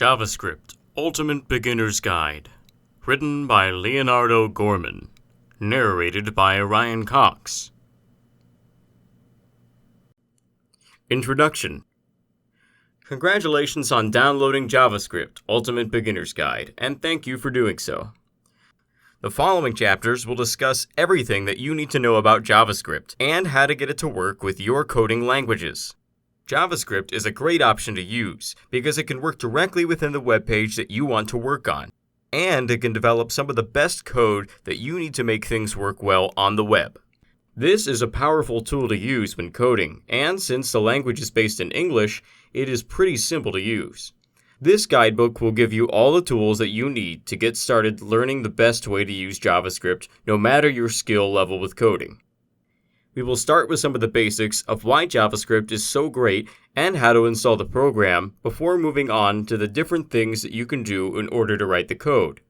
JavaScript Ultimate Beginner's Guide, written by Leonardo Gorman, narrated by Ryan Cox. Introduction. Congratulations on downloading JavaScript Ultimate Beginner's Guide, and thank you for doing so. The following chapters will discuss everything that you need to know about JavaScript and how to get it to work with your coding languages. JavaScript is a great option to use because it can work directly within the web page that you want to work on, and it can develop some of the best code that you need to make things work well on the web. This is a powerful tool to use when coding, and since the language is based in English, it is pretty simple to use. This guidebook will give you all the tools that you need to get started learning the best way to use JavaScript, no matter your skill level with coding. We will start with some of the basics of why JavaScript is so great and how to install the program before moving on to the different things that you can do in order to write the code.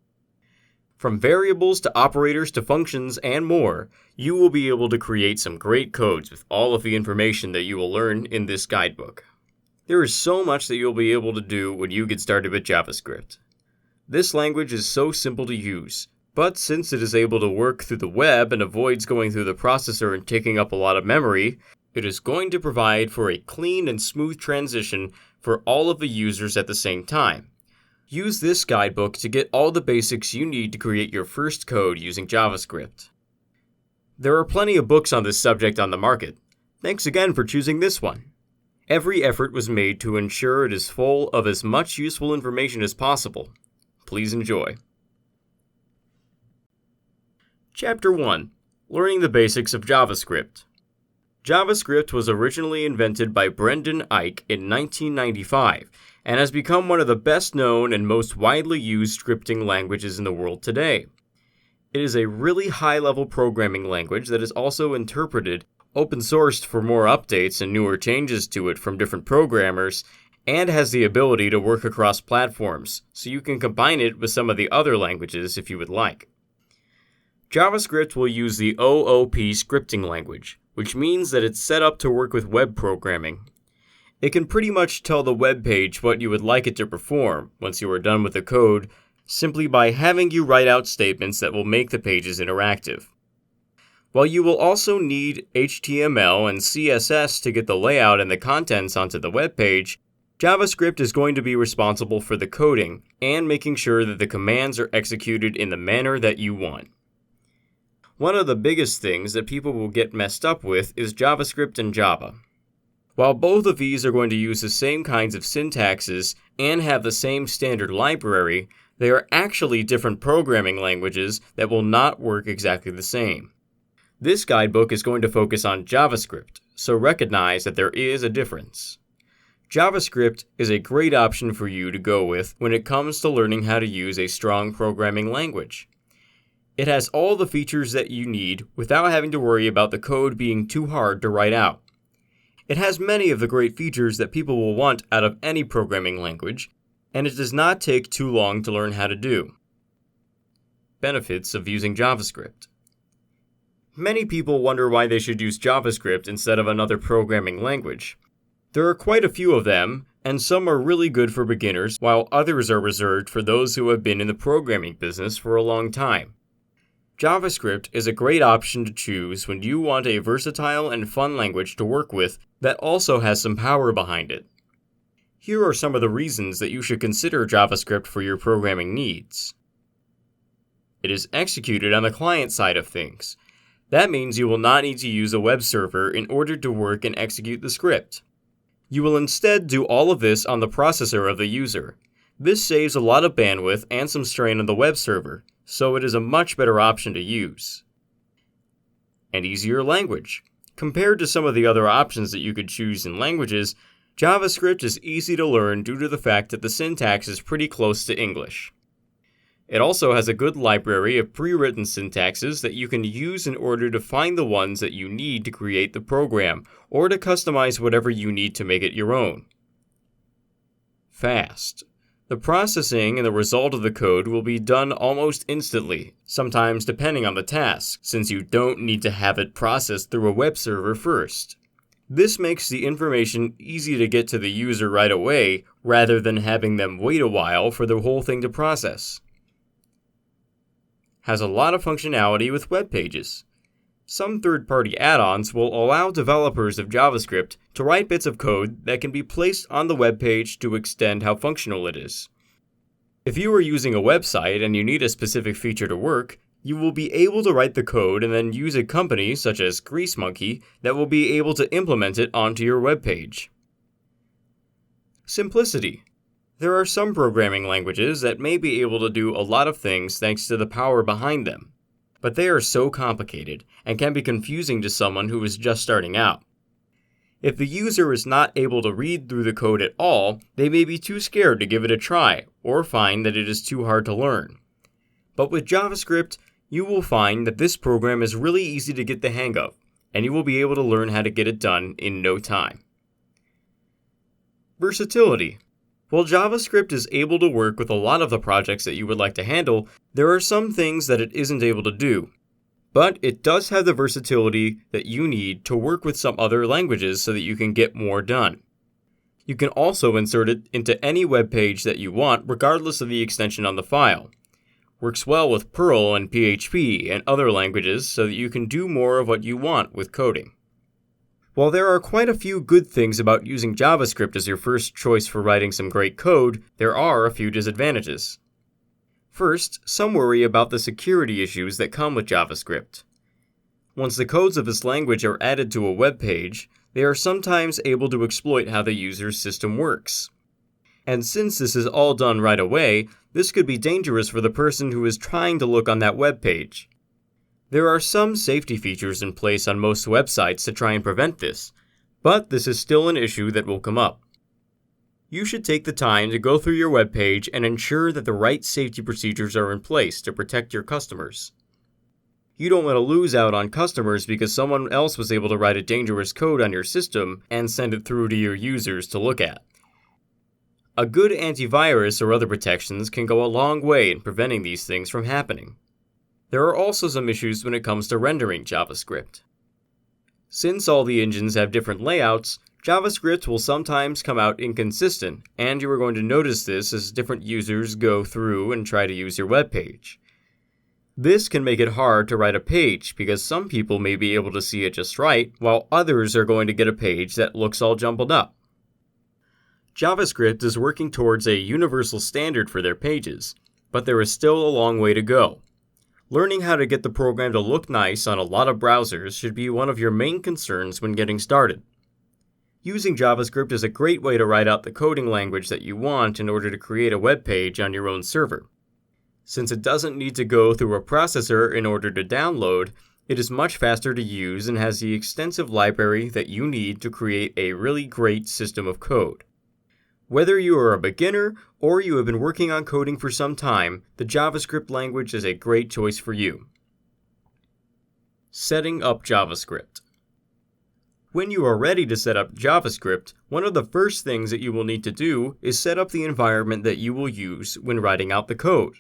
From variables to operators to functions and more, you will be able to create some great codes with all of the information that you will learn in this guidebook. There is so much that you'll be able to do when you get started with JavaScript. This language is so simple to use, but since it is able to work through the web and avoids going through the processor and taking up a lot of memory, it is going to provide for a clean and smooth transition for all of the users at the same time. Use this guidebook to get all the basics you need to create your first code using JavaScript. There are plenty of books on this subject on the market. Thanks again for choosing this one. Every effort was made to ensure it is full of as much useful information as possible. Please enjoy. Chapter 1. Learning the Basics of JavaScript. JavaScript was originally invented by Brendan Eich in 1995 and has become one of the best known and most widely used scripting languages in the world today. It is a really high-level programming language that is also interpreted, open-sourced for more updates and newer changes to it from different programmers, and has the ability to work across platforms, so you can combine it with some of the other languages if you would like. JavaScript will use the OOP scripting language, which means that it's set up to work with web programming. It can pretty much tell the web page what you would like it to perform once you are done with the code, simply by having you write out statements that will make the pages interactive. While you will also need HTML and CSS to get the layout and the contents onto the web page, JavaScript is going to be responsible for the coding and making sure that the commands are executed in the manner that you want. One of the biggest things that people will get messed up with is JavaScript and Java. While both of these are going to use the same kinds of syntaxes and have the same standard library, they are actually different programming languages that will not work exactly the same. This guidebook is going to focus on JavaScript, so recognize that there is a difference. JavaScript is a great option for you to go with when it comes to learning how to use a strong programming language. It has all the features that you need without having to worry about the code being too hard to write out. It has many of the great features that people will want out of any programming language, and it does not take too long to learn how to do. Benefits of using JavaScript. Many people wonder why they should use JavaScript instead of another programming language. There are quite a few of them, and some are really good for beginners, while others are reserved for those who have been in the programming business for a long time. JavaScript is a great option to choose when you want a versatile and fun language to work with that also has some power behind it. Here are some of the reasons that you should consider JavaScript for your programming needs. It is executed on the client side of things. That means you will not need to use a web server in order to work and execute the script. You will instead do all of this on the processor of the user. This saves a lot of bandwidth and some strain on the web server, so it is a much better option to use. An easier language. Compared to some of the other options that you could choose in languages, JavaScript is easy to learn due to the fact that the syntax is pretty close to English. It also has a good library of pre-written syntaxes that you can use in order to find the ones that you need to create the program, or to customize whatever you need to make it your own. Fast. The processing and the result of the code will be done almost instantly, sometimes depending on the task, since you don't need to have it processed through a web server first. This makes the information easy to get to the user right away, rather than having them wait a while for the whole thing to process. Has a lot of functionality with web pages. Some third-party add-ons will allow developers of JavaScript to write bits of code that can be placed on the web page to extend how functional it is. If you are using a website and you need a specific feature to work, you will be able to write the code and then use a company such as GreaseMonkey that will be able to implement it onto your web page. Simplicity. There are some programming languages that may be able to do a lot of things thanks to the power behind them, but they are so complicated and can be confusing to someone who is just starting out. If the user is not able to read through the code at all, they may be too scared to give it a try or find that it is too hard to learn. But with JavaScript, you will find that this program is really easy to get the hang of, and you will be able to learn how to get it done in no time. Versatility. While JavaScript is able to work with a lot of the projects that you would like to handle, there are some things that it isn't able to do. But it does have the versatility that you need to work with some other languages so that you can get more done. You can also insert it into any web page that you want regardless of the extension on the file. Works well with Perl and PHP and other languages so that you can do more of what you want with coding. While there are quite a few good things about using JavaScript as your first choice for writing some great code, there are a few disadvantages. First, some worry about the security issues that come with JavaScript. Once the codes of this language are added to a web page, they are sometimes able to exploit how the user's system works. And since this is all done right away, this could be dangerous for the person who is trying to look on that web page. There are some safety features in place on most websites to try and prevent this, but this is still an issue that will come up. You should take the time to go through your web page and ensure that the right safety procedures are in place to protect your customers. You don't want to lose out on customers because someone else was able to write a dangerous code on your system and send it through to your users to look at. A good antivirus or other protections can go a long way in preventing these things from happening. There are also some issues when it comes to rendering JavaScript. Since all the engines have different layouts, JavaScript will sometimes come out inconsistent, and you are going to notice this as different users go through and try to use your web page. This can make it hard to write a page because some people may be able to see it just right, while others are going to get a page that looks all jumbled up. JavaScript is working towards a universal standard for their pages, but there is still a long way to go. Learning how to get the program to look nice on a lot of browsers should be one of your main concerns when getting started. Using JavaScript is a great way to write out the coding language that you want in order to create a web page on your own server. Since it doesn't need to go through a processor in order to download, it is much faster to use and has the extensive library that you need to create a really great system of code. Whether you are a beginner or you have been working on coding for some time, the JavaScript language is a great choice for you. Setting up JavaScript. When you are ready to set up JavaScript, one of the first things that you will need to do is set up the environment that you will use when writing out the code.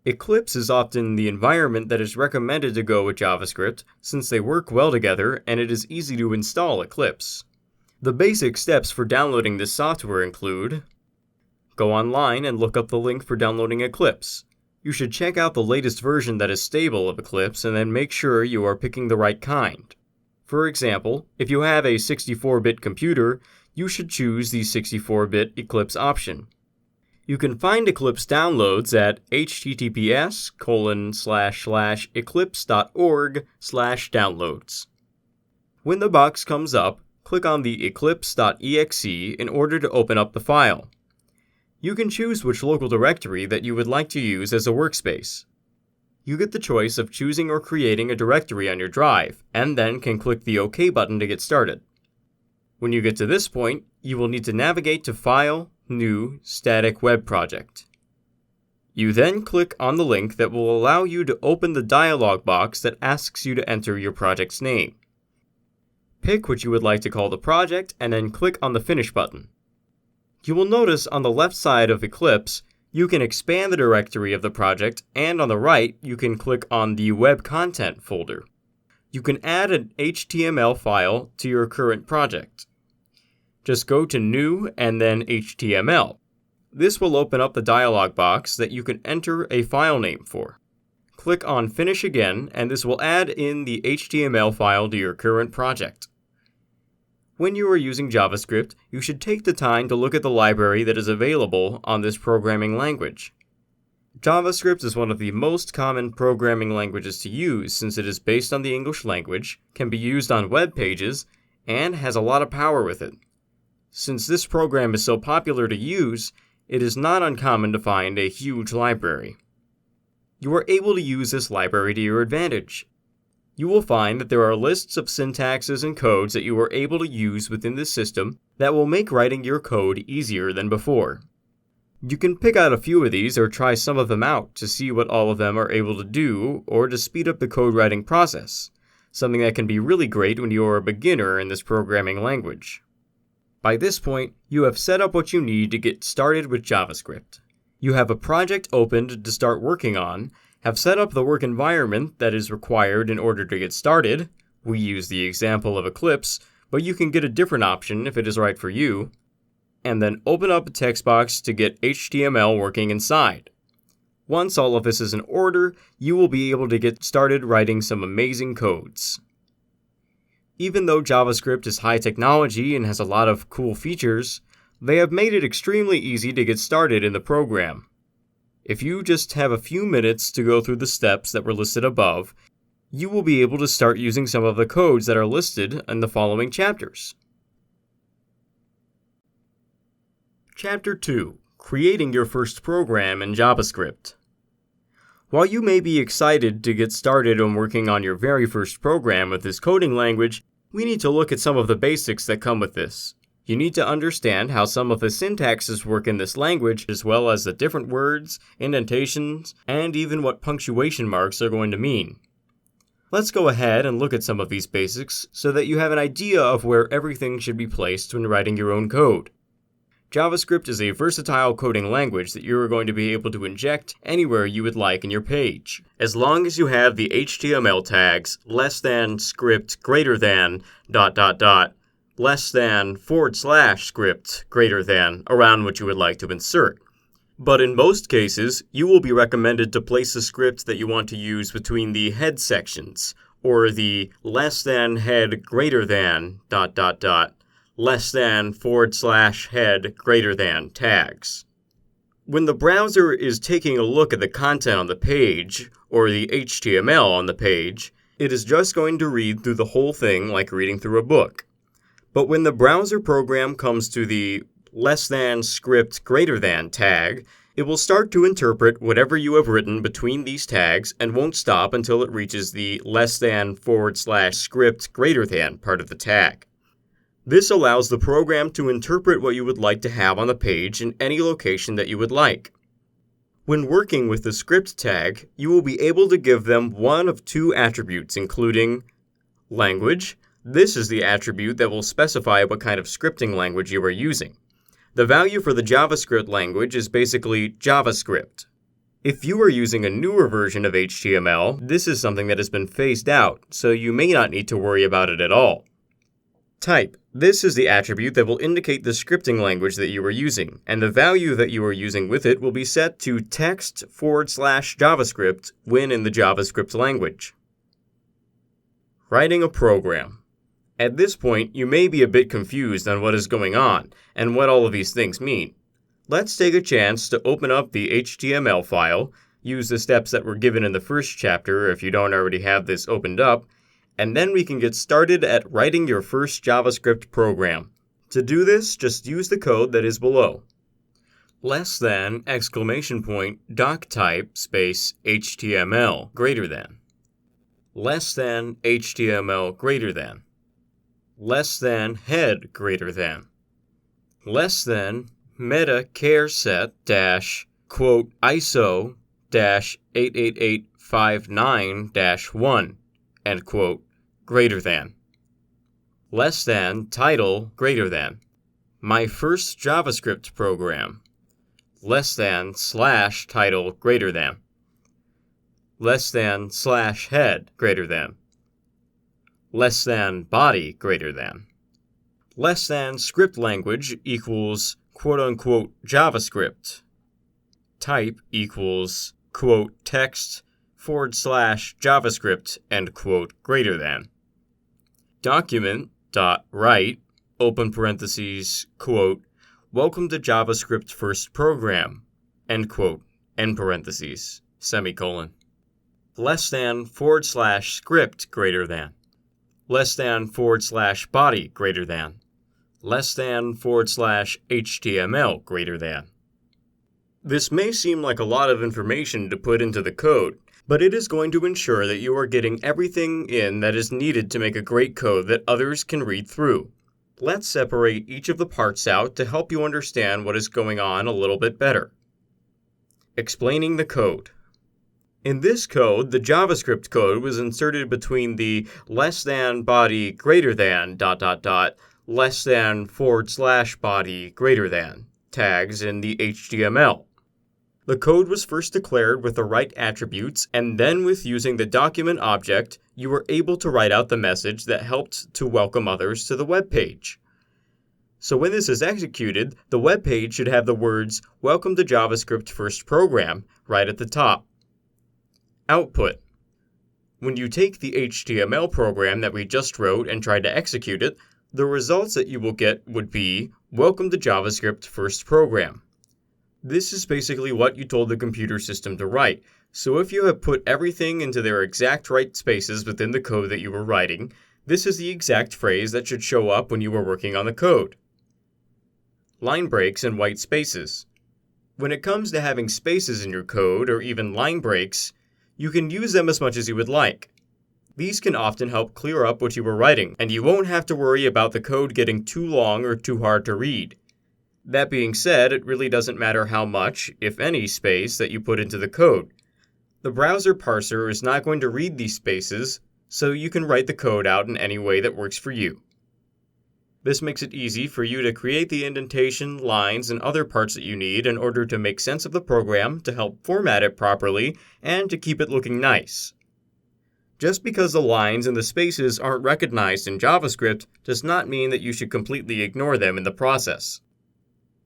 Eclipse is often the environment that is recommended to go with JavaScript since they work well together and it is easy to install Eclipse. The basic steps for downloading this software include: go online and look up the link for downloading Eclipse. You should check out the latest version that is stable of Eclipse and then make sure you are picking the right kind. For example, if you have a 64-bit computer, you should choose the 64-bit Eclipse option. You can find Eclipse downloads at https://eclipse.org/downloads. When the box comes up, click on the eclipse.exe in order to open up the file. You can choose which local directory that you would like to use as a workspace. You get the choice of choosing or creating a directory on your drive, and then can click the OK button to get started. When you get to this point, you will need to navigate to File, New, Static Web Project. You then click on the link that will allow you to open the dialog box that asks you to enter your project's name. Pick what you would like to call the project and then click on the Finish button. You will notice on the left side of Eclipse, you can expand the directory of the project, and on the right, you can click on the Web Content folder. you can add an HTML file to your current project. Just go to New and then HTML. This will open up the dialog box that you can enter a file name for. Click on Finish again, and this will add in the HTML file to your current project. When you are using JavaScript, you should take the time to look at the library that is available on this programming language. JavaScript is one of the most common programming languages to use since it is based on the English language, can be used on web pages, and has a lot of power with it. Since this program is so popular to use, it is not uncommon to find a huge library. You are able to use this library to your advantage. You will find that there are lists of syntaxes and codes that you are able to use within this system that will make writing your code easier than before. You can pick out a few of these or try some of them out to see what all of them are able to do or to speed up the code writing process, something that can be really great when you are a beginner in this programming language. By this point, you have set up what you need to get started with JavaScript. You have a project opened to start working on, have set up the work environment that is required in order to get started. We use the example of Eclipse, but you can get a different option if it is right for you. And then open up a text box to get HTML working inside. Once all of this is in order, you will be able to get started writing some amazing codes. Even though JavaScript is high technology and has a lot of cool features, they have made it extremely easy to get started in the program. If you just have a few minutes to go through the steps that were listed above, you will be able to start using some of the codes that are listed in the following chapters. Chapter 2. Creating your first program in JavaScript. While you may be excited to get started on working on your very first program with this coding language, we need to look at some of the basics that come with this. You need to understand how some of the syntaxes work in this language, as well as the different words, indentations, and even what punctuation marks are going to mean. Let's go ahead and look at some of these basics so that you have an idea of where everything should be placed when writing your own code. JavaScript is a versatile coding language that you are going to be able to inject anywhere you would like in your page, as long as you have the HTML tags less than script greater than ... less than / script greater than around what you would like to insert. But in most cases, you will be recommended to place the script that you want to use between the head sections, or the less than head greater than ... less than / head greater than tags. When the browser is taking a look at the content on the page, or the HTML on the page, it is just going to read through the whole thing like reading through a book. But when the browser program comes to the less than script greater than tag, it will start to interpret whatever you have written between these tags and won't stop until it reaches the less than / script greater than part of the tag. This allows the program to interpret what you would like to have on the page in any location that you would like. When working with the script tag, you will be able to give them one of two attributes, including language. This is the attribute that will specify what kind of scripting language you are using. The value for the JavaScript language is basically JavaScript. If you are using a newer version of HTML, this is something that has been phased out, so you may not need to worry about it at all. Type. This is the attribute that will indicate the scripting language that you are using, and the value that you are using with it will be set to text / JavaScript when in the JavaScript language. Writing a program. At this point, you may be a bit confused on what is going on and what all of these things mean. Let's take a chance to open up the HTML file, use the steps that were given in the first chapter if you don't already have this opened up, and then we can get started at writing your first JavaScript program. To do this, just use the code that is below. Less than ! doctype space HTML greater than. Less than HTML greater than. Less than head greater than. Less than meta char set dash quote ISO dash 88859 dash 1 end quote greater than. Less than title greater than. My first JavaScript program. Less than / title greater than. Less than / head greater than. less than body greater than. Less than script language equals quote-unquote JavaScript. Type equals quote text / JavaScript end quote greater than. Document.write open parentheses quote welcome to JavaScript first program end quote end parentheses semicolon. Less than / script greater than. Less than / body greater than. Less than / HTML greater than. This may seem like a lot of information to put into the code, but it is going to ensure that you are getting everything in that is needed to make a great code that others can read through. Let's separate each of the parts out to help you understand what is going on a little bit better. Explaining the code. In this code, the JavaScript code was inserted between the less than body greater than ... less than / body greater than tags in the HTML. The code was first declared with the right attributes, and then with using the document object, you were able to write out the message that helped to welcome others to the web page. So when this is executed, the web page should have the words "Welcome to JavaScript First Program" right at the top. Output. When you take the HTML program that we just wrote and try to execute it, the results that you will get would be "Welcome to JavaScript First Program." This is basically what you told the computer system to write, so if you have put everything into their exact right spaces within the code that you were writing, this is the exact phrase that should show up when you were working on the code. Line breaks and white spaces. When it comes to having spaces in your code, or even line breaks, you can use them as much as you would like. These can often help clear up what you were writing, and you won't have to worry about the code getting too long or too hard to read. That being said, it really doesn't matter how much, if any, space that you put into the code. The browser parser is not going to read these spaces, so you can write the code out in any way that works for you. This makes it easy for you to create the indentation, lines, and other parts that you need in order to make sense of the program, to help format it properly, and to keep it looking nice. Just because the lines and the spaces aren't recognized in JavaScript does not mean that you should completely ignore them in the process.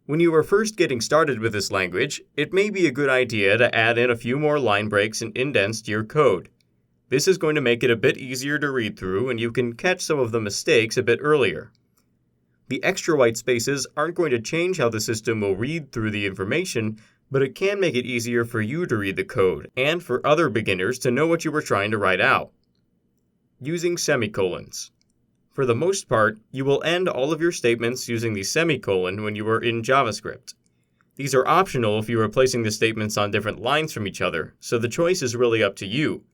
When you are first getting started with this language, it may be a good idea to add in a few more line breaks and indents to your code. This is going to make it a bit easier to read through, and you can catch some of the mistakes a bit earlier. The extra white spaces aren't going to change how the system will read through the information, but it can make it easier for you to read the code, and for other beginners to know what you were trying to write out. Using semicolons. For the most part, you will end all of your statements using the semicolon when you are in JavaScript. These are optional if you are placing the statements on different lines from each other, so the choice is really up to you.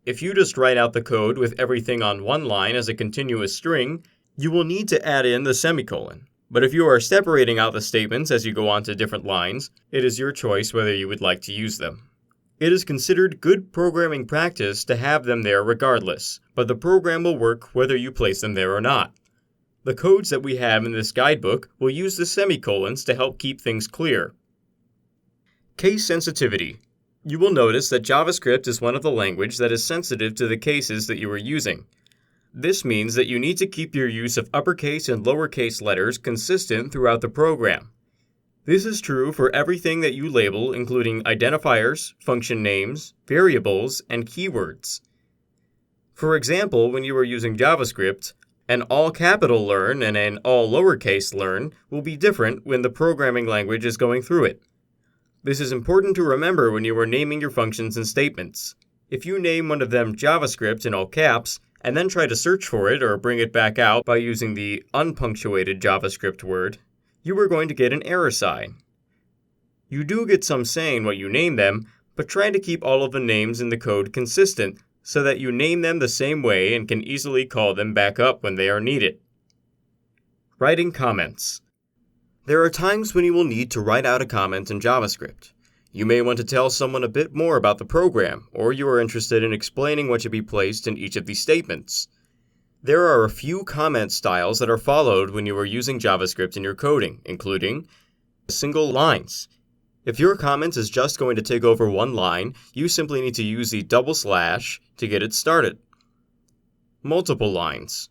If you just write out the code with everything on one line as a continuous string, you will need to add in the semicolon. But if you are separating out the statements as you go on to different lines, it is your choice whether you would like to use them. It is considered good programming practice to have them there regardless, but the program will work whether you place them there or not. The codes that we have in this guidebook will use the semicolons to help keep things clear. Case sensitivity. You will notice that JavaScript is one of the languages that is sensitive to the cases that you are using. This means that you need to keep your use of uppercase and lowercase letters consistent throughout the program. This is true for everything that you label, including identifiers, function names, variables, and keywords. For example, when you are using JavaScript, an all-capital learn and an all-lowercase learn will be different when the programming language is going through it. This is important to remember when you are naming your functions and statements. If you name one of them JavaScript in all caps, and then try to search for it or bring it back out by using the unpunctuated JavaScript word, you are going to get an error sign. You do get some saying what you name them, but try to keep all of the names in the code consistent so that you name them the same way and can easily call them back up when they are needed. Writing comments. There are times when you will need to write out a comment in JavaScript. You may want to tell someone a bit more about the program, or you are interested in explaining what should be placed in each of these statements. There are a few comment styles that are followed when you are using JavaScript in your coding, including single lines. If your comment is just going to take over one line, you simply need to use the double slash to get it started. multiple lines.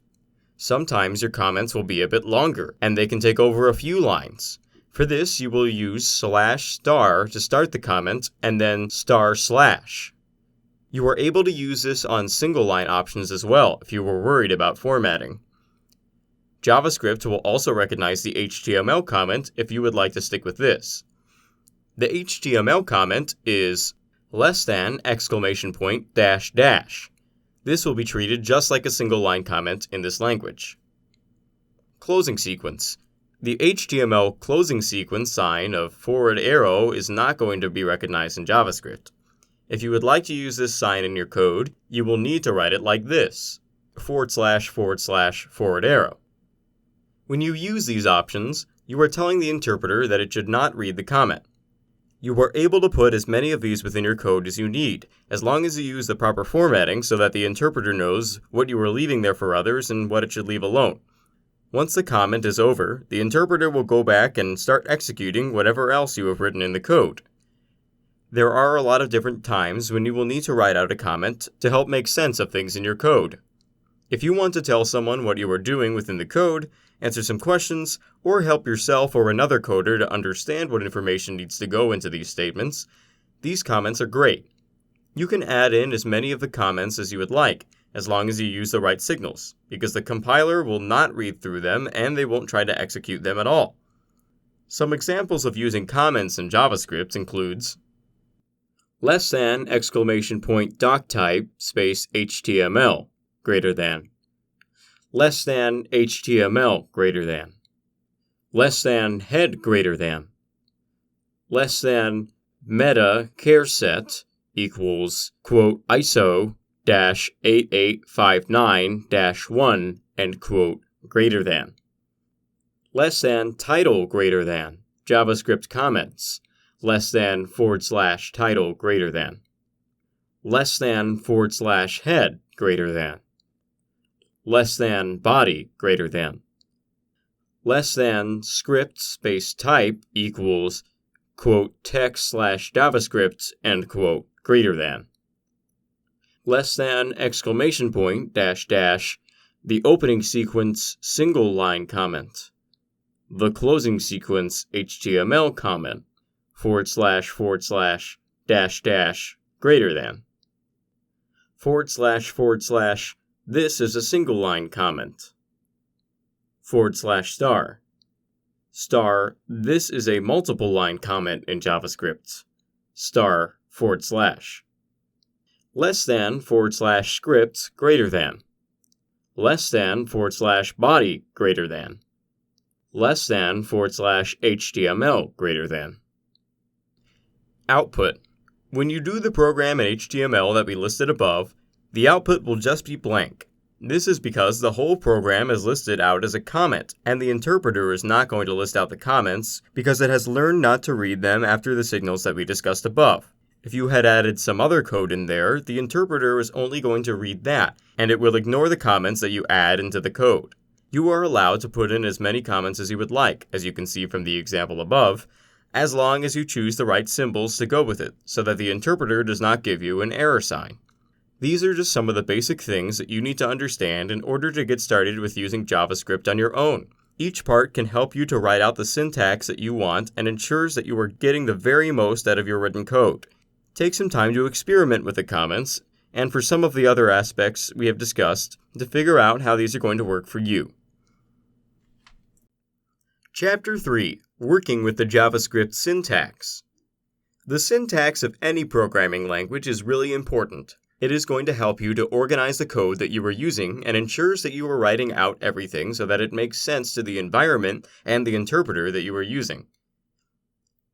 Sometimes your comments will be a bit longer, and they can take over a few lines. For this, you will use /* to start the comment, and then */. You are able to use this on single-line options as well, if you were worried about formatting. JavaScript will also recognize the HTML comment if you would like to stick with this. The HTML comment is !! This will be treated just like a single-line comment in this language. Closing sequence. The HTML closing sequence sign of forward arrow is not going to be recognized in JavaScript. If you would like to use this sign in your code, you will need to write it like this, // forward arrow. When you use these options, you are telling the interpreter that it should not read the comment. You are able to put as many of these within your code as you need, as long as you use the proper formatting so that the interpreter knows what you are leaving there for others and what it should leave alone. Once the comment is over, the interpreter will go back and start executing whatever else you have written in the code. There are a lot of different times when you will need to write out a comment to help make sense of things in your code. If you want to tell someone what you are doing within the code, answer some questions, or help yourself or another coder to understand what information needs to go into these statements, these comments are great. You can add in as many of the comments as you would like, as long as you use the right signals, because the compiler will not read through them and they won't try to execute them at all. Some examples of using comments in JavaScript includes !! space HTML greater than, !HTML greater than, !head greater than, !meta char set equals, quote, ISO-8859-1, end quote, greater than, !title greater than, JavaScript comments, !title greater than, !head greater than, body greater than, script space type equals, quote, text/JavaScript, end quote, greater than, !! The opening sequence single line comment, the closing sequence HTML comment, / greater than, / this is a single line comment, / this is a multiple line comment in JavaScript, */ less than / script greater than, less than / body greater than, less than / HTML greater than. Output. When you do the program in HTML that we listed above, the output will just be blank. This is because the whole program is listed out as a comment, and the interpreter is not going to list out the comments because it has learned not to read them after the signals that we discussed above. If you had added some other code in there, the interpreter is only going to read that, and it will ignore the comments that you add into the code. You are allowed to put in as many comments as you would like, as you can see from the example above, as long as you choose the right symbols to go with it, so that the interpreter does not give you an error sign. These are just some of the basic things that you need to understand in order to get started with using JavaScript on your own. Each part can help you to write out the syntax that you want and ensures that you are getting the very most out of your written code. Take some time to experiment with the comments, and for some of the other aspects we have discussed, to figure out how these are going to work for you. Chapter 3. Working with the JavaScript syntax. The syntax of any programming language is really important. It is going to help you to organize the code that you are using and ensures that you are writing out everything so that it makes sense to the environment and the interpreter that you are using.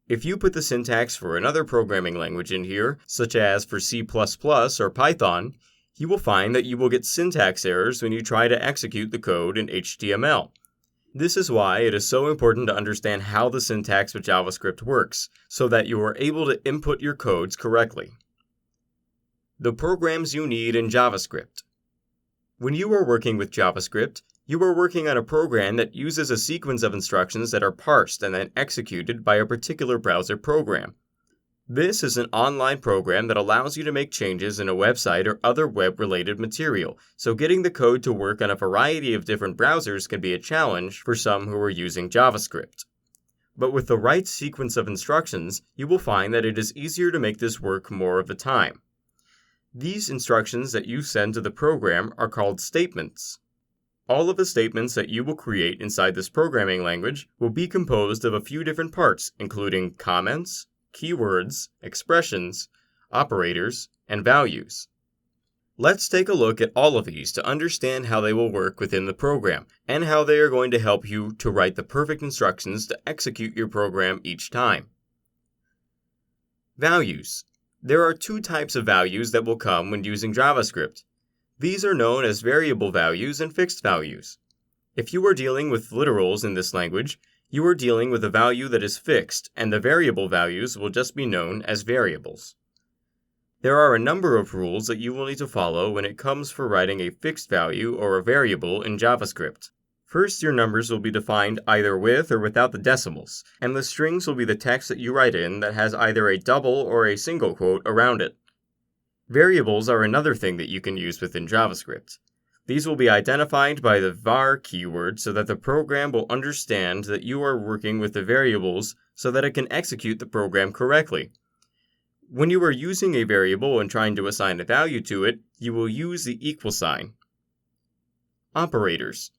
If you put the syntax for another programming language in here, such as for C++ or Python, you will find that you will get syntax errors when you try to execute the code in HTML. This is why it is so important to understand how the syntax with JavaScript works, so that you are able to input your codes correctly. The programs you need in JavaScript. When you are working with JavaScript, you are working on a program that uses a sequence of instructions that are parsed and then executed by a particular browser program. This is an online program that allows you to make changes in a website or other web-related material, so getting the code to work on a variety of different browsers can be a challenge for some who are using JavaScript. But with the right sequence of instructions, you will find that it is easier to make this work more of the time. These instructions that you send to the program are called statements. All of the statements that you will create inside this programming language will be composed of a few different parts, including comments, keywords, expressions, operators, and values. Let's take a look at all of these to understand how they will work within the program and how they are going to help you to write the perfect instructions to execute your program each time. Values. There are two types of values that will come when using JavaScript. These are known as variable values and fixed values. If you are dealing with literals in this language, you are dealing with a value that is fixed, and the variable values will just be known as variables. There are a number of rules that you will need to follow when it comes for writing a fixed value or a variable in JavaScript. First, your numbers will be defined either with or without the decimals, and the strings will be the text that you write in that has either a double or a single quote around it. Variables are another thing that you can use within JavaScript. These will be identified by the var keyword so that the program will understand that you are working with the variables so that it can execute the program correctly. When you are using a variable and trying to assign a value to it, you will use the equal sign. Operators.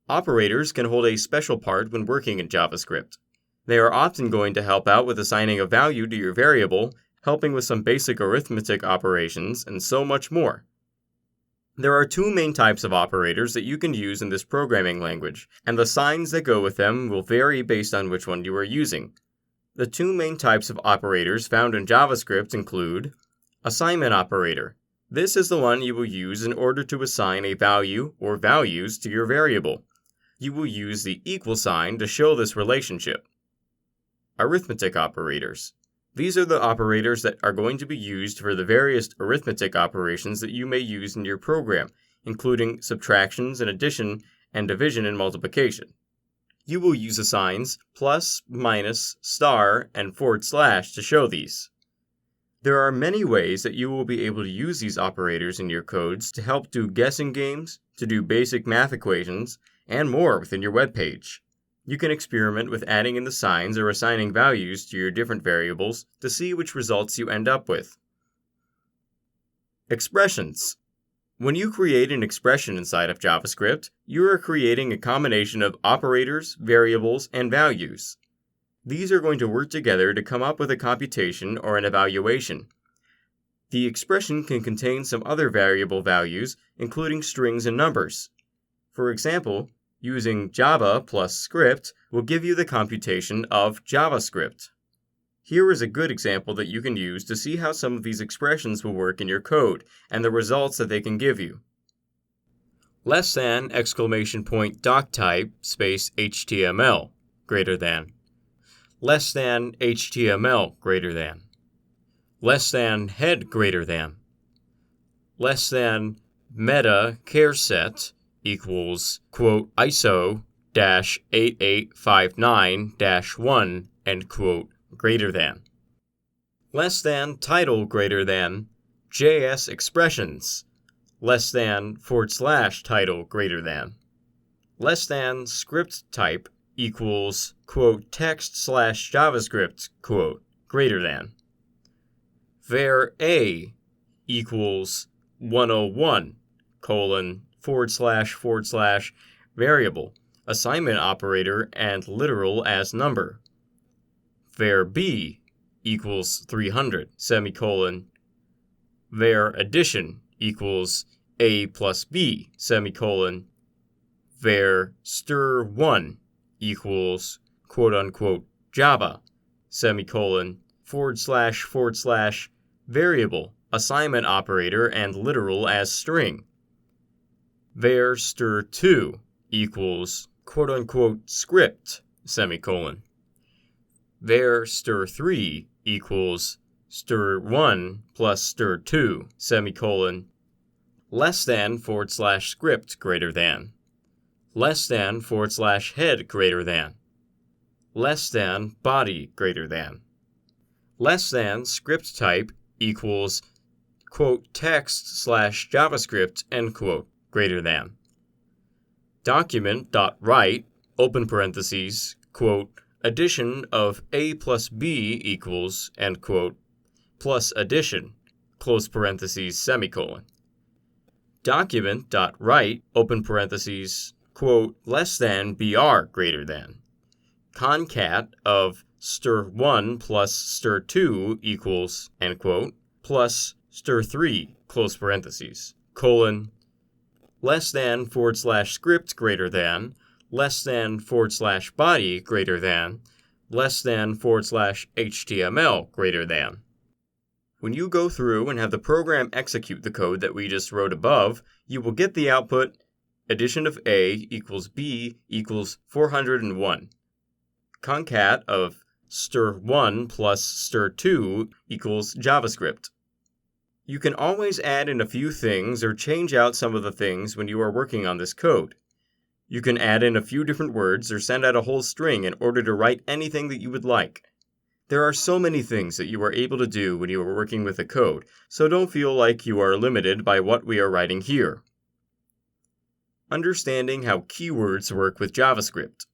Operators can hold a special part when working in JavaScript. They are often going to help out with assigning a value to your variable, helping with some basic arithmetic operations, and so much more. There are two main types of operators that you can use in this programming language, and the signs that go with them will vary based on which one you are using. The two main types of operators found in JavaScript include assignment operator. This is the one you will use in order to assign a value or values to your variable. You will use the equal sign to show this relationship. Arithmetic operators. These are the operators that are going to be used for the various arithmetic operations that you may use in your program, including subtractions and addition and division and multiplication. You will use the signs plus, minus, star, and / to show these. There are many ways that you will be able to use these operators in your codes to help do guessing games, to do basic math equations, and more within your web page. You can experiment with adding in the signs or assigning values to your different variables to see which results you end up with. Expressions. When you create an expression inside of JavaScript, you are creating a combination of operators, variables, and values. These are going to work together to come up with a computation or an evaluation. The expression can contain some other variable values, including strings and numbers. For example, using Java plus script will give you the computation of JavaScript. Here is a good example that you can use to see how some of these expressions will work in your code and the results that they can give you. Less than $.doctype space HTML greater than. Less than HTML greater than. Less than head greater than. Less than meta charset equals, quote, ISO-8859-1, end quote, greater than. Less than title greater than JS expressions. Less than / title greater than. Less than script type equals, quote, text / JavaScript, quote, greater than. Var A equals 101, colon, / variable, assignment operator, and literal as number. Var B equals 300, semicolon. Var addition equals A plus B, semicolon. Var stir1 equals, quote unquote, Java, semicolon, / variable, assignment operator, and literal as string. Var stir2 equals, quote unquote, script, semicolon. Var stir3 equals stir1 plus stir2, semicolon. Less than / script greater than. Less than / head greater than. Less than body greater than. less than script type equals, quote, text/JavaScript, end quote, greater than. Document.write, open parentheses, quote, addition of A plus B equals, end quote, plus addition, close parentheses, semicolon. Document.write, open parentheses, quote, less than BR greater than. Concat of stir1 plus stir2 equals, end quote, plus stir3, close parentheses, colon, less than / script greater than, less than / body greater than, less than / HTML greater than. When you go through and have the program execute the code that we just wrote above, you will get the output addition of A equals B equals 401. Concat of stir1 plus stir2 equals JavaScript. You can always add in a few things or change out some of the things when you are working on this code. You can add in a few different words or send out a whole string in order to write anything that you would like. There are so many things that you are able to do when you are working with the code, so don't feel like you are limited by what we are writing here. Understanding how keywords work with JavaScript.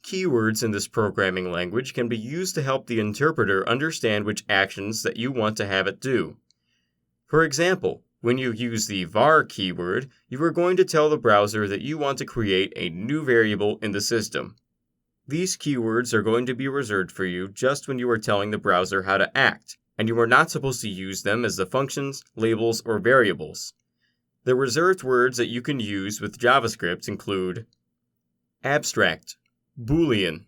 Keywords in this programming language can be used to help the interpreter understand which actions that you want to have it do. For example, when you use the var keyword, you are going to tell the browser that you want to create a new variable in the system. These keywords are going to be reserved for you just when you are telling the browser how to act, and you are not supposed to use them as the functions, labels, or variables. The reserved words that you can use with JavaScript include abstract, Boolean,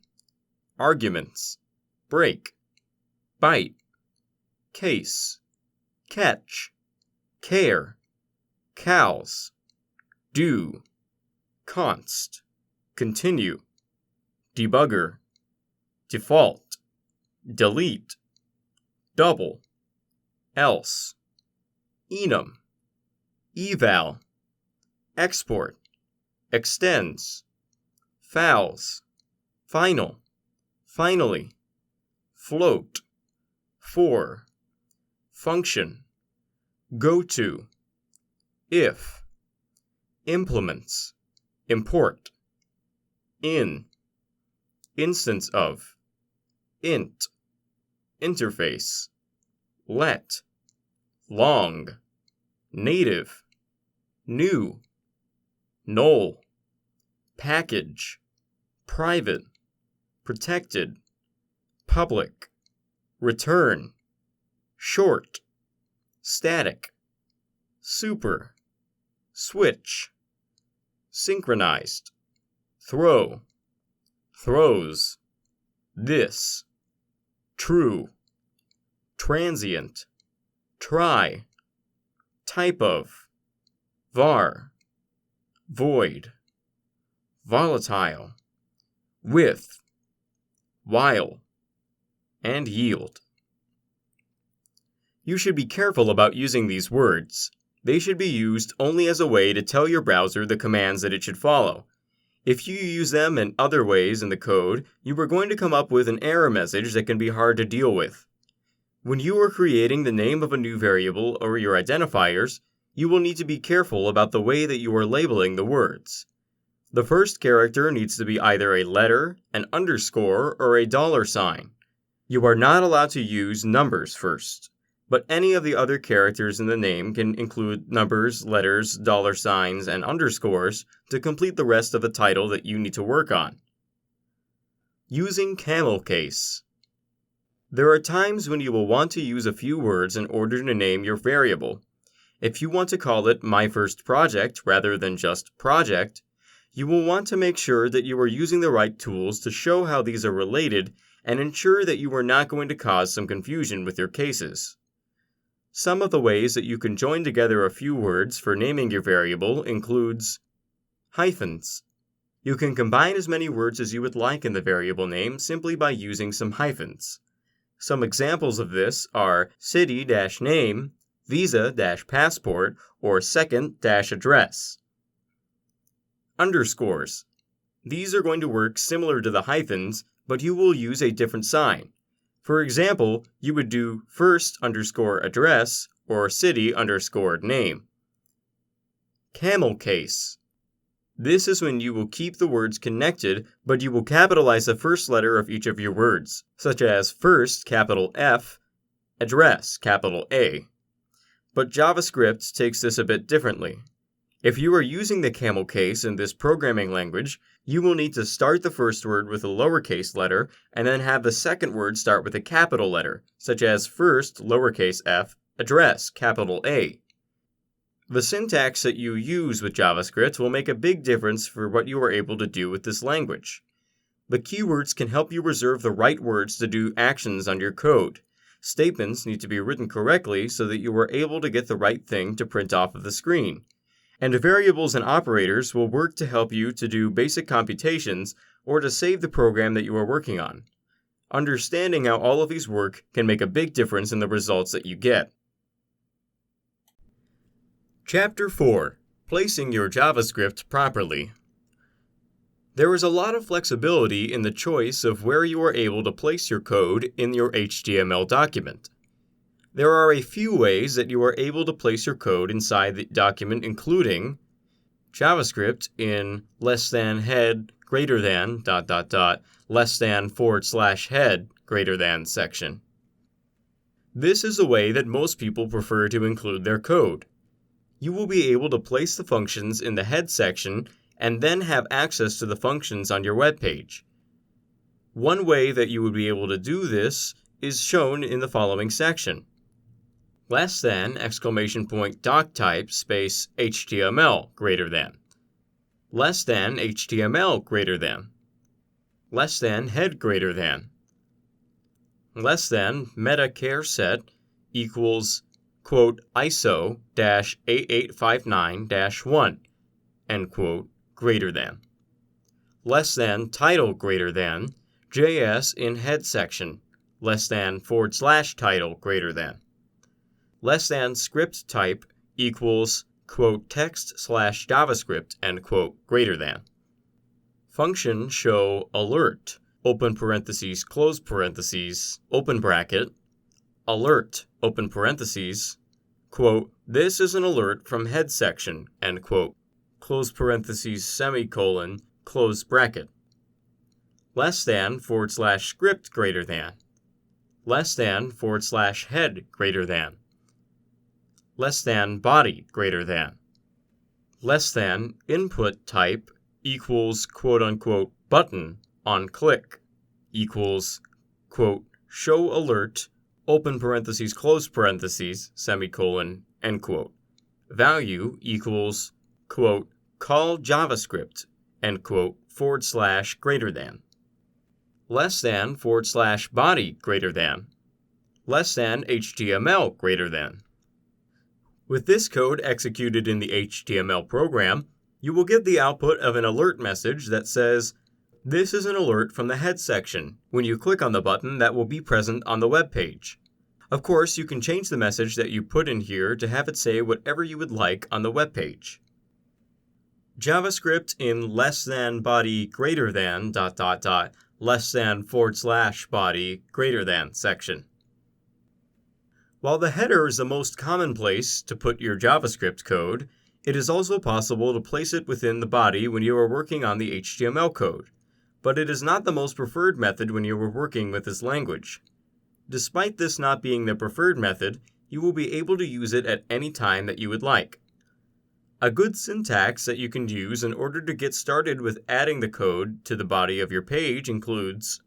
arguments, break, byte, case, catch, care, cows, do, const, continue, debugger, default, delete, double, else, enum, eval, export, extends, fouls, final, finally, float, for, function, go to, if, implements, import, in, instance of, int, interface, let, long, native, new, null, package, private, protected, public, return, short, static, super, switch, synchronized, throw, throws, this, true, transient, try, type of, var, void, volatile, with, while, and yield. You should be careful about using these words. They should be used only as a way to tell your browser the commands that it should follow. If you use them in other ways in the code, you are going to come up with an error message that can be hard to deal with. When you are creating the name of a new variable or your identifiers, you will need to be careful about the way that you are labeling the words. The first character needs to be either a letter, an underscore, or a $sign. You are not allowed to use numbers first, but any of the other characters in the name can include numbers, letters, $signs, and underscores to complete the rest of the title that you need to work on. Using camel case. There are times when you will want to use a few words in order to name your variable. If you want to call it My First Project rather than just Project, you will want to make sure that you are using the right tools to show how these are related and ensure that you are not going to cause some confusion with your cases. Some of the ways that you can join together a few words for naming your variable includes hyphens. You can combine as many words as you would like in the variable name simply by using some hyphens. Some examples of this are city-name, visa-passport, or second-address. Underscores. These are going to work similar to the hyphens, but you will use a different sign. For example, you would do first_address or city_name. Camel case. This is when you will keep the words connected, but you will capitalize the first letter of each of your words, such as first, capital F, address, capital A. But JavaScript takes this a bit differently. If you are using the camel case in this programming language, you will need to start the first word with a lowercase letter and then have the second word start with a capital letter, such as first, lowercase f, address, capital A. The syntax that you use with JavaScript will make a big difference for what you are able to do with this language. The keywords can help you reserve the right words to do actions on your code. Statements need to be written correctly so that you are able to get the right thing to print off of the screen. And variables and operators will work to help you to do basic computations or to save the program that you are working on. Understanding how all of these work can make a big difference in the results that you get. Chapter 4. Placing your JavaScript properly. There is a lot of flexibility in the choice of where you are able to place your code in your HTML document. There are a few ways that you are able to place your code inside the document, including JavaScript in >head > >head section. This is the way that most people prefer to include their code. You will be able to place the functions in the head section and then have access to the functions on your web page. One way that you would be able to do this is shown in the following section. !_doctype space HTML greater than. !HTML greater than. !head greater than. !meta char set equals ISO-8859-1 greater than. Title greater than JS in head section /title greater than. Script type equals text/JavaScript greater than. Function show alert open parentheses close parentheses open bracket alert open parentheses this is an alert from head section close parentheses semicolon close bracket. /script greater than. /head greater than. Body greater than. Input type equals button on click equals show alert open parentheses close parentheses semicolon value equals call JavaScript greater than. /body greater than. HTML greater than. With this code executed in the HTML program, you will get the output of an alert message that says, "This is an alert from the head section," when you click on the button that will be present on the web page. Of course, you can change the message that you put in here to have it say whatever you would like on the web page. JavaScript in >body greater than ... /body greater than section. While the header is the most common place to put your JavaScript code, it is also possible to place it within the body when you are working on the HTML code, but it is not the most preferred method when you are working with this language. Despite this not being the preferred method, you will be able to use it at any time that you would like. A good syntax that you can use in order to get started with adding the code to the body of your page includes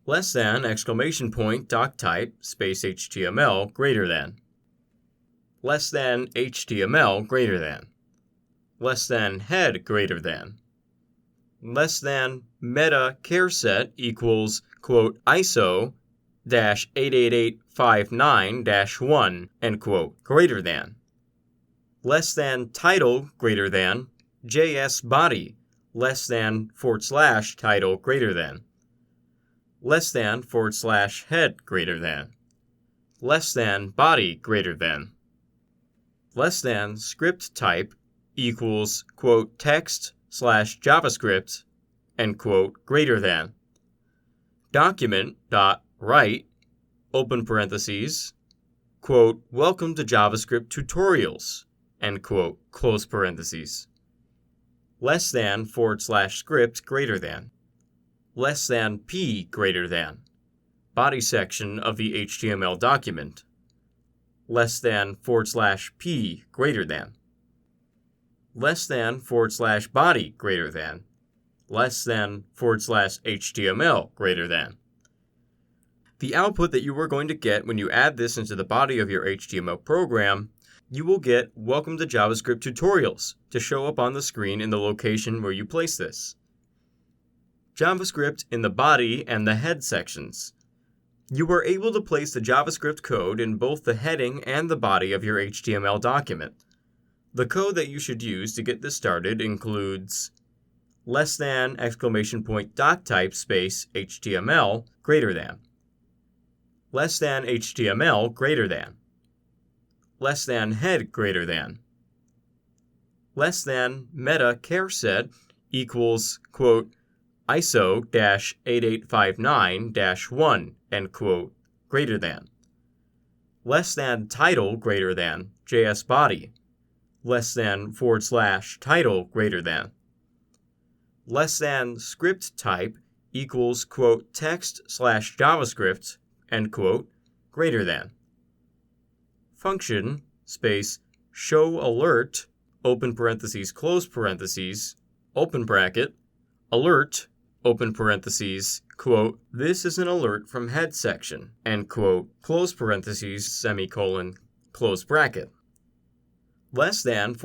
!doctype space HTML greater than. HTML greater than. Head greater than. Meta char set equals ISO-88859-1 greater than. Title greater than JS body /title greater than. /head greater than. Body greater than. Script type equals text/JavaScript greater than. Document right, open parentheses, quote, welcome to JavaScript tutorials, end quote, close parentheses. Less than / script greater than. Less than p greater than. Body section of the HTML document. Less than / p greater than. Less than / body greater than. Less than / HTML greater than. The output that you are going to get when you add this into the body of your HTML program, you will get Welcome to JavaScript Tutorials to show up on the screen in the location where you place this. JavaScript in the body and the head sections. You are able to place the JavaScript code in both the heading and the body of your HTML document. The code that you should use to get this started includes less than ! Doctype space HTML greater than. Less than HTML greater than. Less than head greater than. Less than meta charset equals, quote, ISO-8859-1, end quote, greater than. Less than title greater than JS body. Less than / title greater than. Less than script type equals, quote, text / JavaScript, end quote, greater than. Function space show alert, open parentheses, close parentheses, open bracket, alert, open parentheses, quote, this is an alert from head section, end quote, close parentheses, semicolon, close bracket. Less than /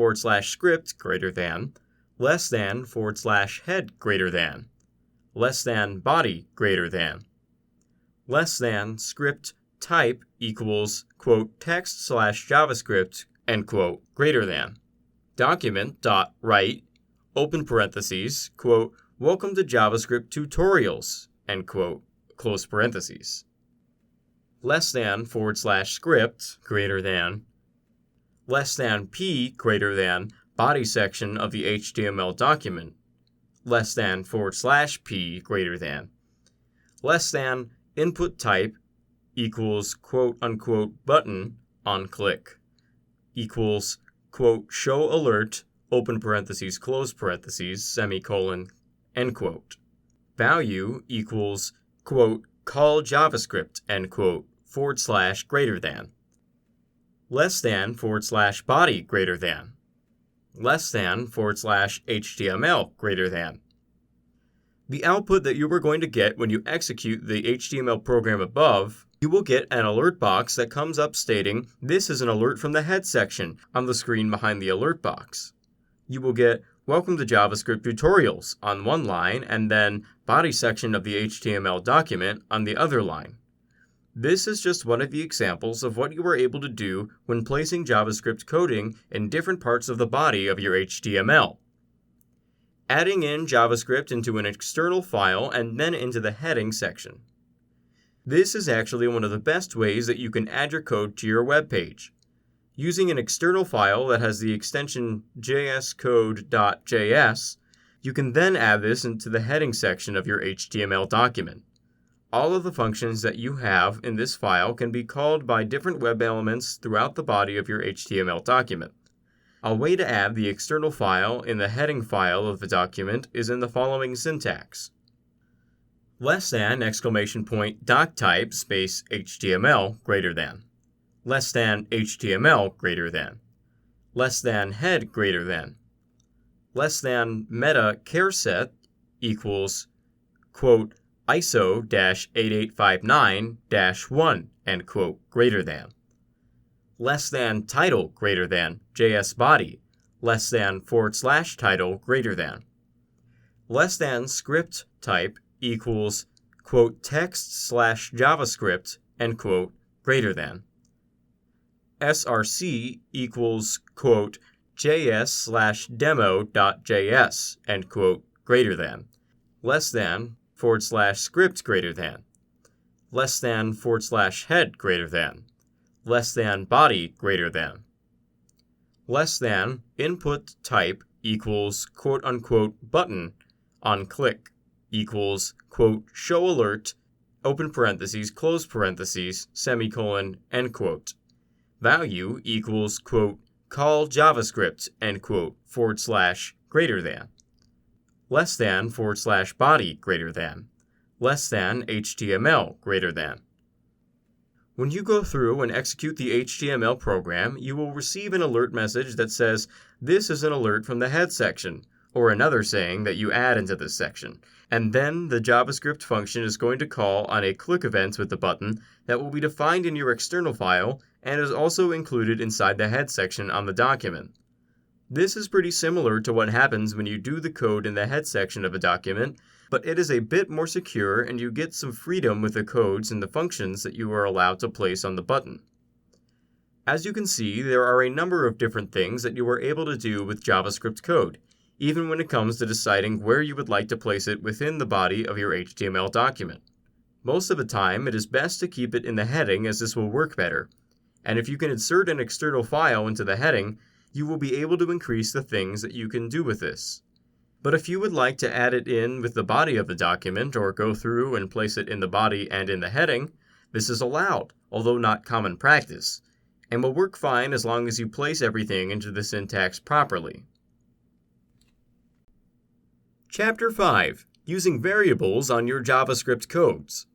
script greater than. Less than / head greater than. Less than body greater than. Less than script type equals, quote, text / JavaScript, end quote, greater than. Document.write, open parentheses, quote, welcome to JavaScript tutorials, end quote, close parentheses. Less than / script greater than. Less than p greater than body section of the HTML document. Less than / p greater than. Less than input type equals, quote unquote, button on click equals, quote, show alert, open parentheses, close parentheses, semicolon, end quote. Value equals, quote, call JavaScript, end quote, / greater than. Less than / body greater than. Less than / HTML greater than. The output that you are going to get when you execute the HTML program above, you will get an alert box that comes up stating, this is an alert from the head section on the screen behind the alert box. You will get, welcome to JavaScript tutorials on one line and then body section of the HTML document on the other line. This is just one of the examples of what you are able to do when placing JavaScript coding in different parts of the body of your HTML. Adding in JavaScript into an external file and then into the heading section. This is actually one of the best ways that you can add your code to your web page. Using an external file that has the extension jscode.js, you can then add this into the heading section of your HTML document. All of the functions that you have in this file can be called by different web elements throughout the body of your HTML document. A way to add the external file in the heading file of the document is in the following syntax. Less than ! Doctype space HTML greater than. Less than HTML greater than. Less than head greater than. Less than meta charset equals, quote, ISO-8859-1, end quote, greater than. Less than title greater than JS body. Less than / title greater than. Less than script type equals, quote, text / JavaScript, end quote, greater than. src equals, quote, js/demo.js, end quote, greater than. Less than / script greater than. Less than / head greater than. Less than body greater than. Less than input type equals, quote unquote, button on click equals, quote, show alert, open parentheses, close parentheses, semicolon, end quote. Value equals, quote, call JavaScript, end quote, / greater than. Less than / body greater than. Less than HTML greater than. When you go through and execute the HTML program, you will receive an alert message that says, this is an alert from the head section, or another saying that you add into this section. And then the JavaScript function is going to call on a click event with the button that will be defined in your external file and is also included inside the head section on the document. This is pretty similar to what happens when you do the code in the head section of a document, but it is a bit more secure and you get some freedom with the codes and the functions that you are allowed to place on the button. As you can see, there are a number of different things that you are able to do with JavaScript code, even when it comes to deciding where you would like to place it within the body of your HTML document. Most of the time, it is best to keep it in the heading as this will work better. And if you can insert an external file into the heading, you will be able to increase the things that you can do with this. But if you would like to add it in with the body of the document or go through and place it in the body and in the heading, this is allowed, although not common practice, and will work fine as long as you place everything into the syntax properly. Chapter 5. Using variables on your JavaScript codes.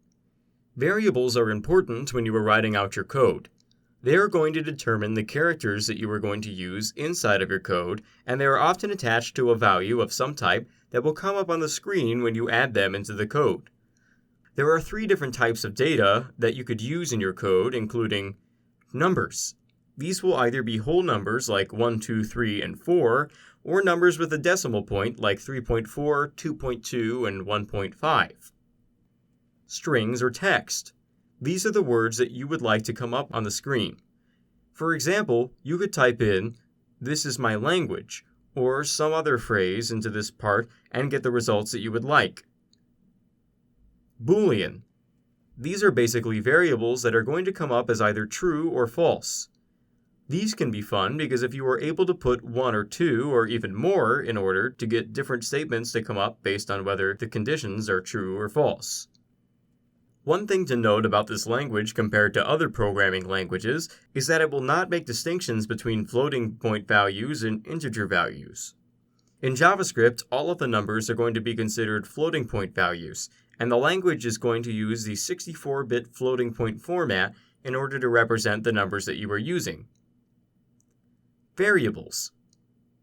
Variables are important when you are writing out your code. They are going to determine the characters that you are going to use inside of your code, and they are often attached to a value of some type that will come up on the screen when you add them into the code. There are 3 different types of data that you could use in your code, including numbers. These will either be whole numbers like 1, 2, 3, and 4, or numbers with a decimal point like 3.4, 2.2, and 1.5. Strings or text. These are the words that you would like to come up on the screen. For example, you could type in, "This is my language," or some other phrase into this part and get the results that you would like. Boolean. These are basically variables that are going to come up as either true or false. These can be fun because if you are able to put 1 or 2 or even more in order to get different statements to come up based on whether the conditions are true or false. One thing to note about this language compared to other programming languages is that it will not make distinctions between floating point values and integer values. In JavaScript, all of the numbers are going to be considered floating point values, and the language is going to use the 64-bit floating point format in order to represent the numbers that you are using. Variables.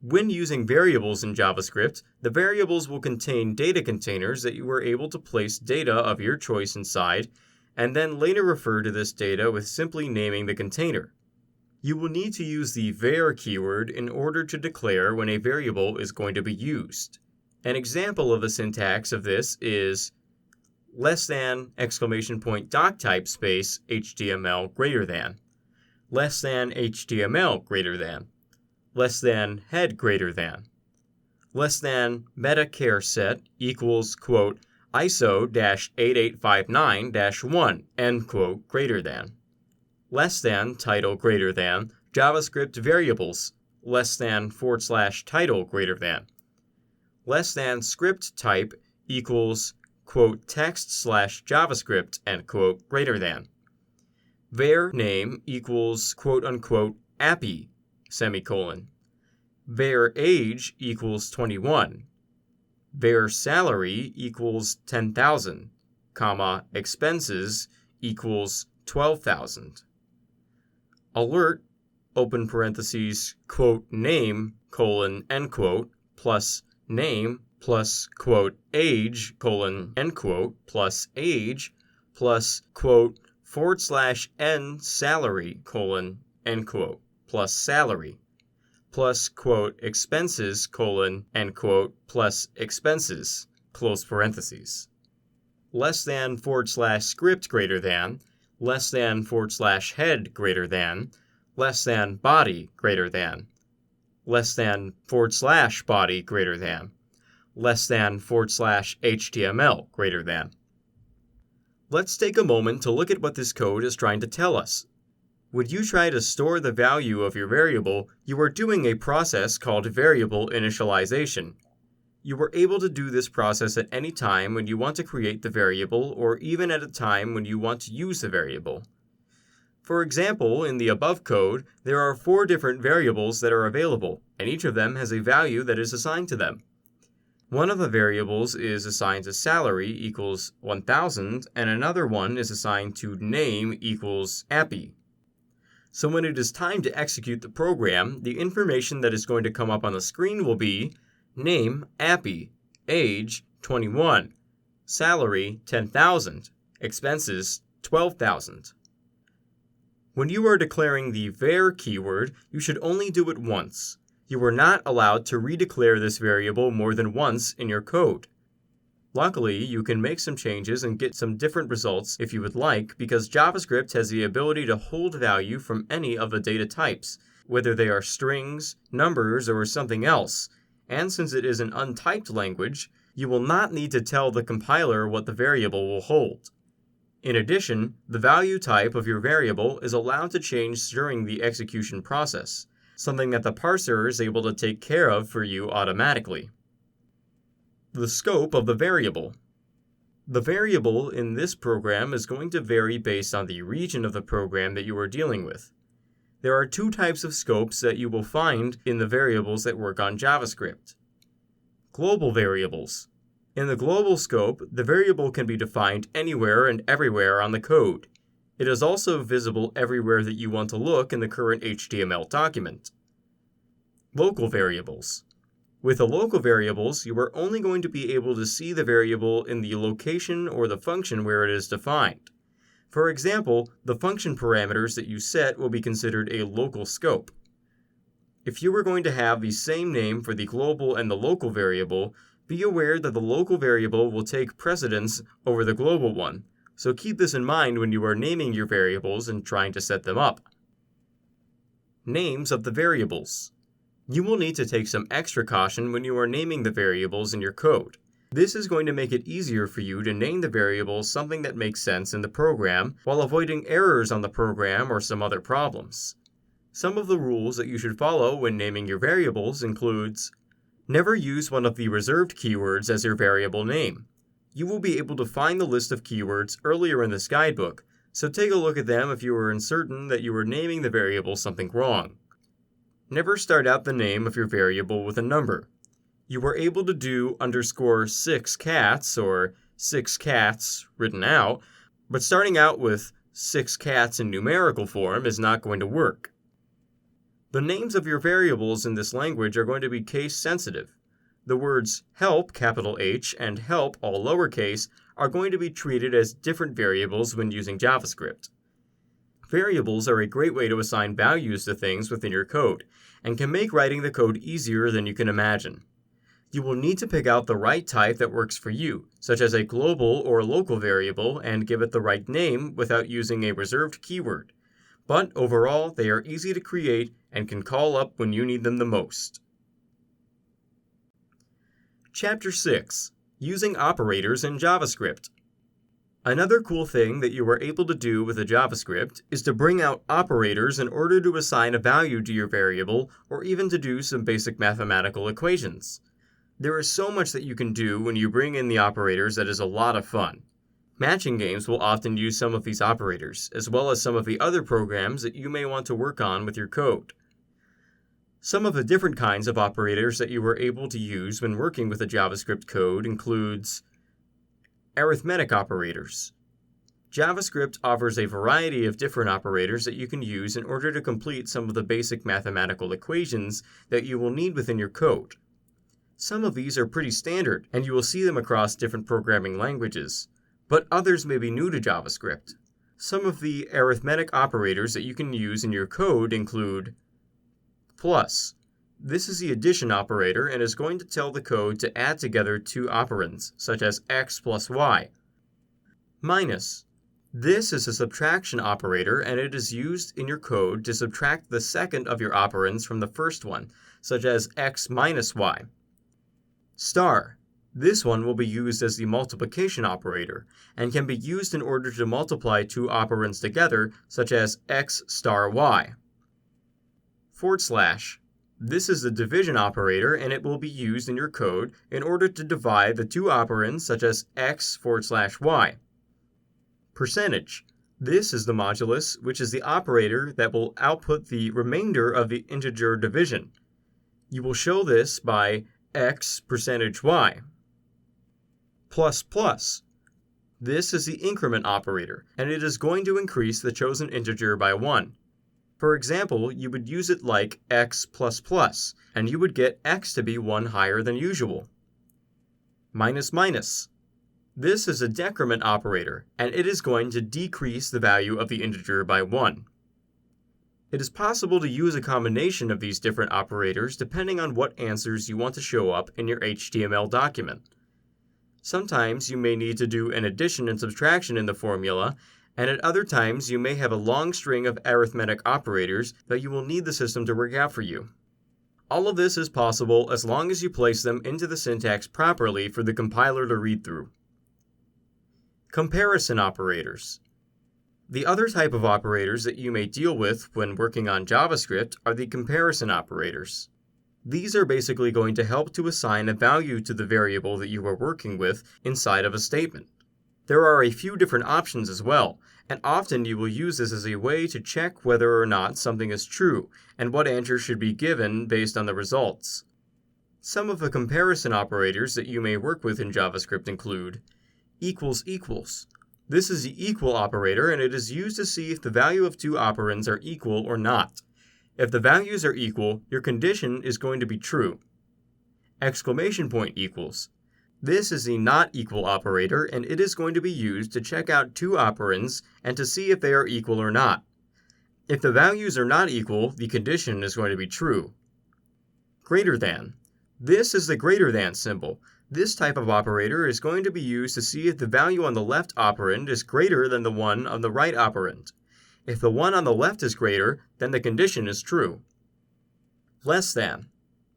When using variables in JavaScript, the variables will contain data containers that you are able to place data of your choice inside, and then later refer to this data with simply naming the container. You will need to use the var keyword in order to declare when a variable is going to be used. An example of the syntax of this is $!doctype space HTML greater than, $HTML greater than, $head greater than, meta char set equals, quote, ISO-8859-1, end quote, greater than, less than title greater than, JavaScript variables, less than / title greater than, less than script type equals, quote, text / JavaScript, end quote, greater than, var name equals, quote unquote, appy, semicolon, var age equals 21, var salary equals 10,000, comma, expenses equals 12,000. Alert, open parentheses, quote, name, colon, end quote, plus name, plus, quote, age, colon, end quote, plus age, plus, quote, / n salary, colon, end quote, plus salary, plus, quote, expenses, colon, end quote, plus expenses, close parentheses. Less than / script greater than, less than / head greater than, less than body greater than, less than / body greater than, less than / HTML greater than. Let's take a moment to look at what this code is trying to tell us. When you try to store the value of your variable, you are doing a process called variable initialization. You were able to do this process at any time when you want to create the variable or even at a time when you want to use the variable. For example, in the above code, there are 4 different variables that are available, and each of them has a value that is assigned to them. One of the variables is assigned to salary equals 1000, and another one is assigned to name equals appy. So when it is time to execute the program, the information that is going to come up on the screen will be name appy, age 21, salary 10,000, expenses 12,000. When you are declaring the var keyword, you should only do it once. You are not allowed to redeclare this variable more than once in your code. Luckily, you can make some changes and get some different results if you would like, because JavaScript has the ability to hold value from any of the data types, whether they are strings, numbers, or something else. And since it is an untyped language, you will not need to tell the compiler what the variable will hold. In addition, the value type of your variable is allowed to change during the execution process, something that the parser is able to take care of for you automatically. The scope of the variable. The variable in this program is going to vary based on the region of the program that you are dealing with. There are 2 types of scopes that you will find in the variables that work on JavaScript. Global variables. In the global scope, the variable can be defined anywhere and everywhere on the code. It is also visible everywhere that you want to look in the current HTML document. Local variables. With the local variables, you are only going to be able to see the variable in the location or the function where it is defined. For example, the function parameters that you set will be considered a local scope. If you are going to have the same name for the global and the local variable, be aware that the local variable will take precedence over the global one, so keep this in mind when you are naming your variables and trying to set them up. Names of the variables. You will need to take some extra caution when you are naming the variables in your code. This is going to make it easier for you to name the variable something that makes sense in the program while avoiding errors on the program or some other problems. Some of the rules that you should follow when naming your variables includes: never use one of the reserved keywords as your variable name. You will be able to find the list of keywords earlier in this guidebook, so take a look at them if you are uncertain that you are naming the variable something wrong. Never start out the name of your variable with a number. You are able to do _6 cats or 6 cats written out, but starting out with 6 cats in numerical form is not going to work. The names of your variables in this language are going to be case sensitive. The words help, capital H, and help, all lowercase, are going to be treated as different variables when using JavaScript. Variables are a great way to assign values to things within your code, and can make writing the code easier than you can imagine. You will need to pick out the right type that works for you, such as a global or local variable, and give it the right name without using a reserved keyword. But overall, they are easy to create and can call up when you need them the most. Chapter 6. Using operators in JavaScript. Another cool thing that you are able to do with a JavaScript is to bring out operators in order to assign a value to your variable or even to do some basic mathematical equations. There is so much that you can do when you bring in the operators that is a lot of fun. Matching games will often use some of these operators, as well as some of the other programs that you may want to work on with your code. Some of the different kinds of operators that you are able to use when working with a JavaScript code includes arithmetic operators. JavaScript offers a variety of different operators that you can use in order to complete some of the basic mathematical equations that you will need within your code. Some of these are pretty standard, and you will see them across different programming languages, but others may be new to JavaScript. Some of the arithmetic operators that you can use in your code include plus. This is the addition operator and is going to tell the code to add together 2 operands, such as x plus y. Minus. This is a subtraction operator and it is used in your code to subtract the second of your operands from the first one, such as x minus y. Star. This one will be used as the multiplication operator and can be used in order to multiply 2 operands together, such as x star y. // This is the division operator, and it will be used in your code in order to divide the two operands such as x/y. Percentage. This is the modulus, which is the operator that will output the remainder of the integer division. You will show this by x%y. Plus plus. This is the increment operator, and it is going to increase the chosen integer by 1. For example, you would use it like x++, and you would get x to be 1 higher than usual. Minus minus. This is a decrement operator, and it is going to decrease the value of the integer by 1. It is possible to use a combination of these different operators depending on what answers you want to show up in your HTML document. Sometimes you may need to do an addition and subtraction in the formula, and at other times you may have a long string of arithmetic operators that you will need the system to work out for you. All of this is possible as long as you place them into the syntax properly for the compiler to read through. Comparison operators. The other type of operators that you may deal with when working on JavaScript are the comparison operators. These are basically going to help to assign a value to the variable that you are working with inside of a statement. There are a few different options as well, and often you will use this as a way to check whether or not something is true and what answer should be given based on the results. Some of the comparison operators that you may work with in JavaScript include equals equals. This is the equal operator, and it is used to see if the value of two operands are equal or not. If the values are equal, your condition is going to be true. Exclamation point equals. This is the not equal operator, and it is going to be used to check out two operands and to see if they are equal or not. If the values are not equal, the condition is going to be true. Greater than. This is the greater than symbol. This type of operator is going to be used to see if the value on the left operand is greater than the one on the right operand. If the one on the left is greater, then the condition is true. Less than.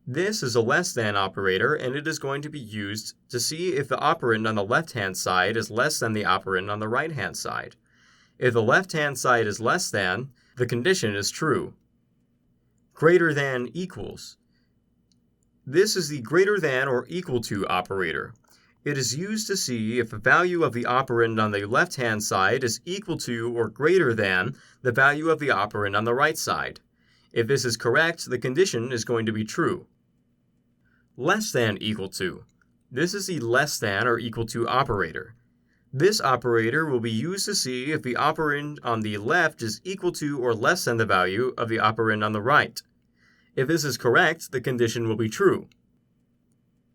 This is a less than operator, and it is going to be used to see if the operand on the left-hand side is less than the operand on the right-hand side. If the left-hand side is less than, the condition is true. Greater than equals. This is the greater than or equal to operator. It is used to see if the value of the operand on the left-hand side is equal to or greater than the value of the operand on the right side. If this is correct, the condition is going to be true. Less than equal to. This is the less than or equal to operator. This operator will be used to see if the operand on the left is equal to or less than the value of the operand on the right. If this is correct, the condition will be true.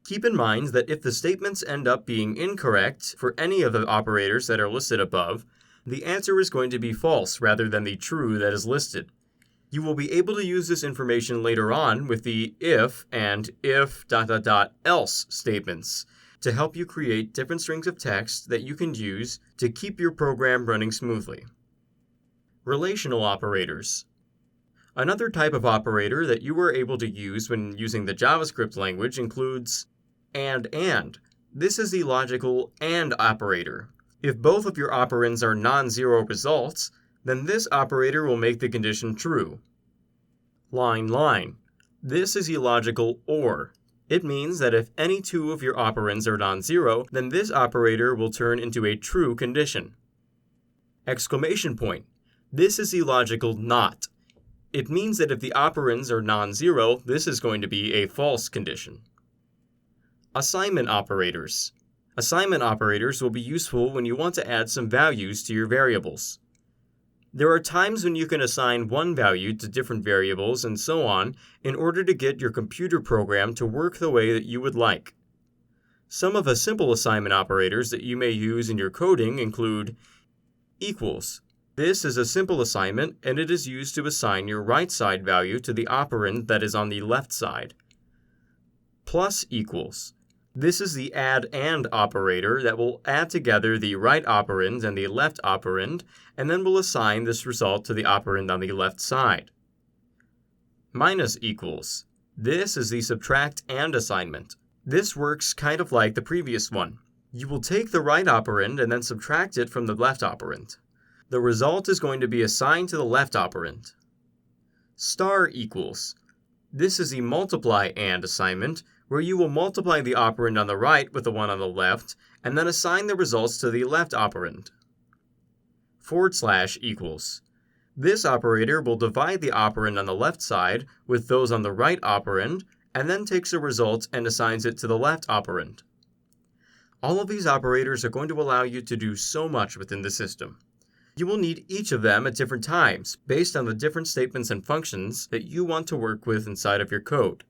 Keep in mind that if the statements end up being incorrect for any of the operators that are listed above, the answer is going to be false rather than the true that is listed. You will be able to use this information later on with the if and if ... else statements to help you create different strings of text that you can use to keep your program running smoothly. Relational operators. Another type of operator that you are able to use when using the JavaScript language includes and. This is the logical AND operator. If both of your operands are non-zero results, then this operator will make the condition true. Line. This is the logical OR. It means that if any two of your operands are non-zero, then this operator will turn into a true condition. Exclamation point. This is the logical NOT. It means that if the operands are non-zero, this is going to be a false condition. Assignment operators. Assignment operators will be useful when you want to add some values to your variables. There are times when you can assign one value to different variables and so on in order to get your computer program to work the way that you would like. Some of the simple assignment operators that you may use in your coding include equals. This is a simple assignment, and it is used to assign your right side value to the operand that is on the left side. Plus equals. This is the add and operator that will add together the right operand and the left operand, and then will assign this result to the operand on the left side. Minus equals. This is the subtract and assignment. This works kind of like the previous one. You will take the right operand and then subtract it from the left operand. The result is going to be assigned to the left operand. Star equals. This is the multiply and assignment, where you will multiply the operand on the right with the one on the left, and then assign the results to the left operand. / equals. This operator will divide the operand on the left side with those on the right operand, and then takes the result and assigns it to the left operand. All of these operators are going to allow you to do so much within the system. You will need each of them at different times, based on the different statements and functions that you want to work with inside of your code.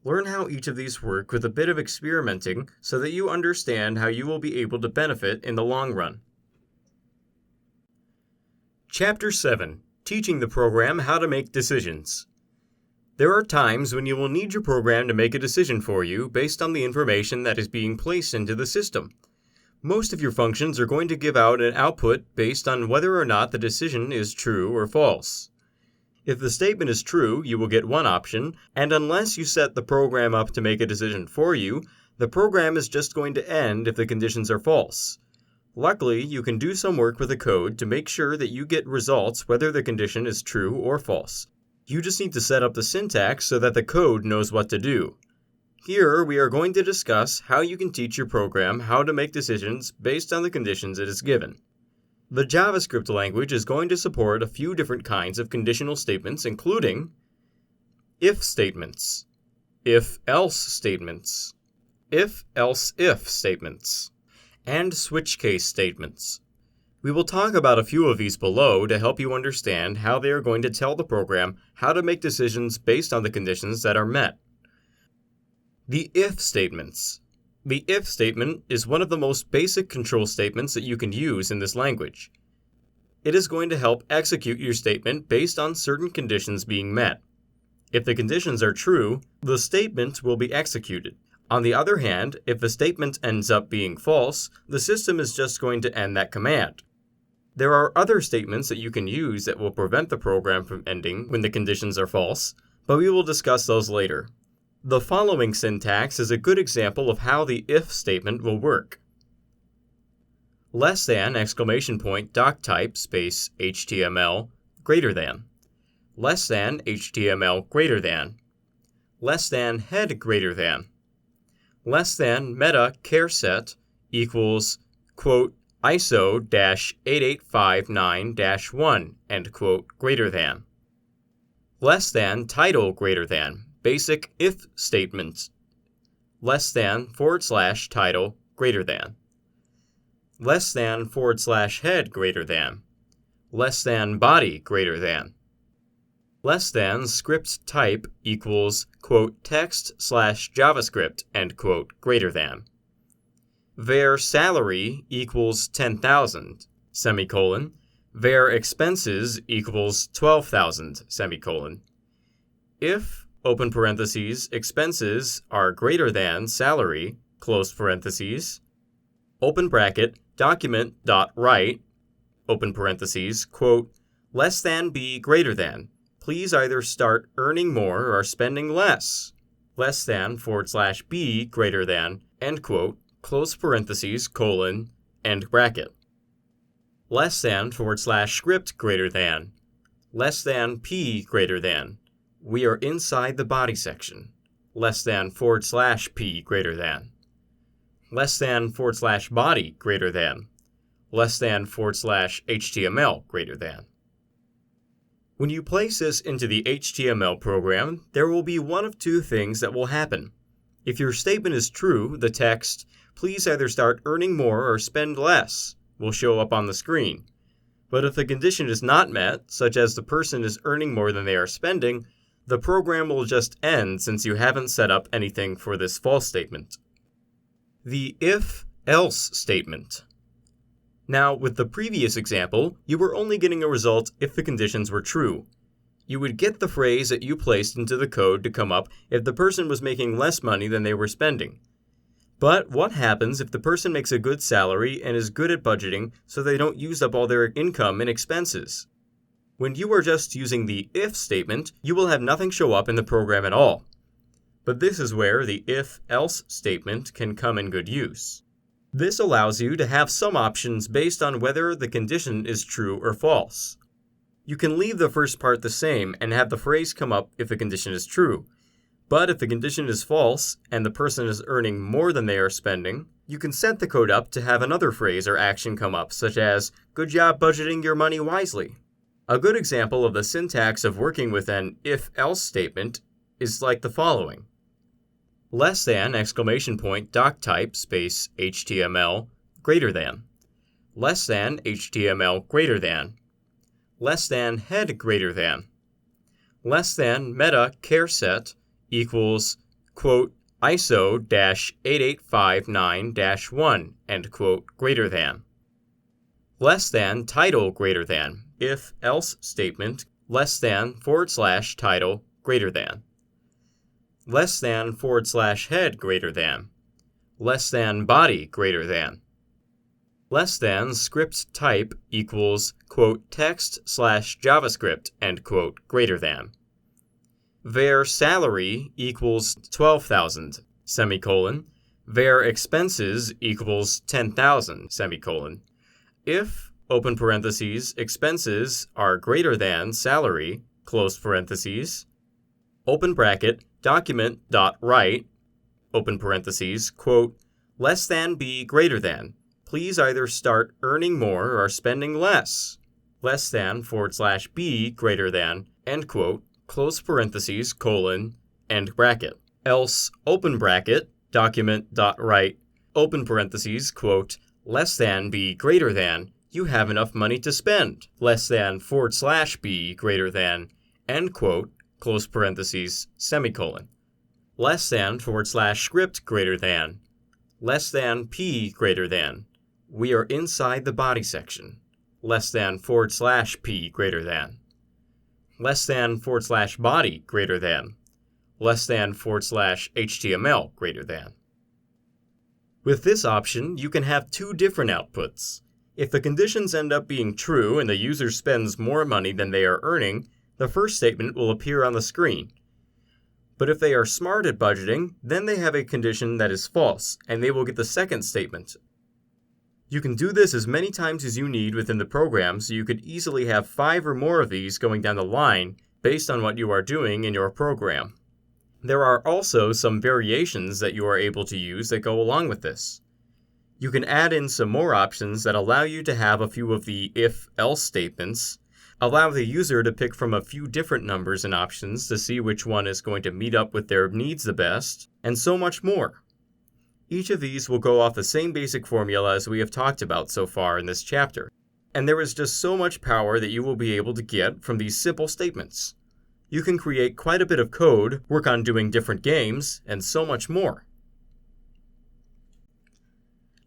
Learn how each of these work with a bit of experimenting so that you understand how you will be able to benefit in the long run. Chapter 7. Teaching the program how to make decisions. There are times when you will need your program to make a decision for you based on the information that is being placed into the system. Most of your functions are going to give out an output based on whether or not the decision is true or false. If the statement is true, you will get one option, and unless you set the program up to make a decision for you, the program is just going to end if the conditions are false. Luckily, you can do some work with the code to make sure that you get results whether the condition is true or false. You just need to set up the syntax so that the code knows what to do. Here, we are going to discuss how you can teach your program how to make decisions based on the conditions it is given. The JavaScript language is going to support a few different kinds of conditional statements, including if statements, if-else statements, if-else-if statements, and switch case statements. We will talk about a few of these below to help you understand how they are going to tell the program how to make decisions based on the conditions that are met. The if statements. The if statement is one of the most basic control statements that you can use in this language. It is going to help execute your statement based on certain conditions being met. If the conditions are true, the statement will be executed. On the other hand, if the statement ends up being false, the system is just going to end that command. There are other statements that you can use that will prevent the program from ending when the conditions are false, but we will discuss those later. The following syntax is a good example of how the if statement will work. Less than !doctype space HTML greater than. Less than HTML greater than. Less than head greater than. Less than meta charset equals, quote, ISO-8859-1, end quote, greater than. Less than title greater than. Basic if statements. Less than / title greater than. Less than / head greater than. Less than body greater than. Less than script type equals, quote, text/JavaScript, end quote, greater than. Var salary equals 10,000, semicolon. Var expenses equals 12,000, semicolon. If, open parentheses, expenses are greater than salary, close parentheses, open bracket, document.write, open parentheses, quote, less than be greater than. Please either start earning more or spending less. Less than / be greater than, end quote, close parentheses, colon, end bracket. Less than / script greater than. Less than p greater than. We are inside the body section. Less than / p greater than. Less than / body greater than. Less than / HTML greater than. When you place this into the HTML program, there will be one of two things that will happen. If your statement is true, the text, please either start earning more or spend less, will show up on the screen. But if the condition is not met, such as the person is earning more than they are spending, the program will just end since you haven't set up anything for this false statement. The if-else statement. Now, with the previous example, you were only getting a result if the conditions were true. You would get the phrase that you placed into the code to come up if the person was making less money than they were spending. But what happens if the person makes a good salary and is good at budgeting so they don't use up all their income in expenses? When you are just using the if statement, you will have nothing show up in the program at all. But this is where the if-else statement can come in good use. This allows you to have some options based on whether the condition is true or false. You can leave the first part the same and have the phrase come up if the condition is true. But if the condition is false and the person is earning more than they are spending, you can set the code up to have another phrase or action come up, such as, "Good job budgeting your money wisely." A good example of the syntax of working with an if-else statement is like the following. Less than, exclamation point, doc type, space, HTML, greater than. Less than, HTML, greater than. Less than, head, greater than. Less than, meta, char set, equals, quote, ISO-8859-1, end quote, greater than. Less than, title, greater than, if-else statement, less than, / title, greater than. Less than, / head, greater than. Less than, body, greater than. Less than, script type, equals, quote, text/JavaScript, end quote, greater than. Var salary equals 12,000, semicolon. Var expenses equals 10,000, semicolon. If, open parentheses, expenses are greater than salary, close parentheses, open bracket, document.write, open parentheses, quote, less than be greater than. Please either start earning more or spending less. Less than, / be greater than, end quote, close parentheses, colon, end bracket. Else, open bracket, document.write, open parentheses, quote, less than be greater than, you have enough money to spend. Less than, / be greater than, end quote, close parentheses, semicolon. Less than, / script greater than. Less than, p greater than. We are inside the body section. Less than, / p greater than. Less than, / body greater than. Less than, / HTML greater than. With this option, you can have two different outputs. If the conditions end up being true and the user spends more money than they are earning, the first statement will appear on the screen. But if they are smart at budgeting, then they have a condition that is false, and they will get the second statement. You can do this as many times as you need within the program, so you could easily have 5 or more of these going down the line based on what you are doing in your program. There are also some variations that you are able to use that go along with this. You can add in some more options that allow you to have a few of the if-else statements, allow the user to pick from a few different numbers and options to see which one is going to meet up with their needs the best, and so much more. Each of these will go off the same basic formula as we have talked about so far in this chapter, and there is just so much power that you will be able to get from these simple statements. You can create quite a bit of code, work on doing different games, and so much more.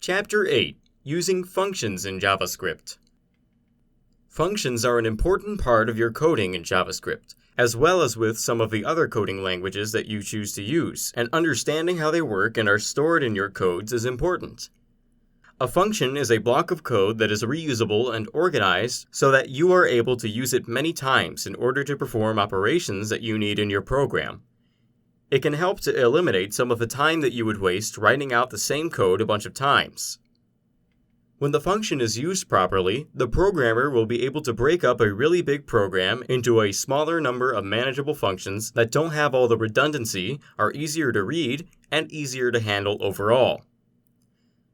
Chapter 8. Using functions in JavaScript. Functions are an important part of your coding in JavaScript, as well as with some of the other coding languages that you choose to use, and understanding how they work and are stored in your codes is important. A function is a block of code that is reusable and organized so that you are able to use it many times in order to perform operations that you need in your program. It can help to eliminate some of the time that you would waste writing out the same code a bunch of times. When the function is used properly, the programmer will be able to break up a really big program into a smaller number of manageable functions that don't have all the redundancy, are easier to read, and easier to handle overall.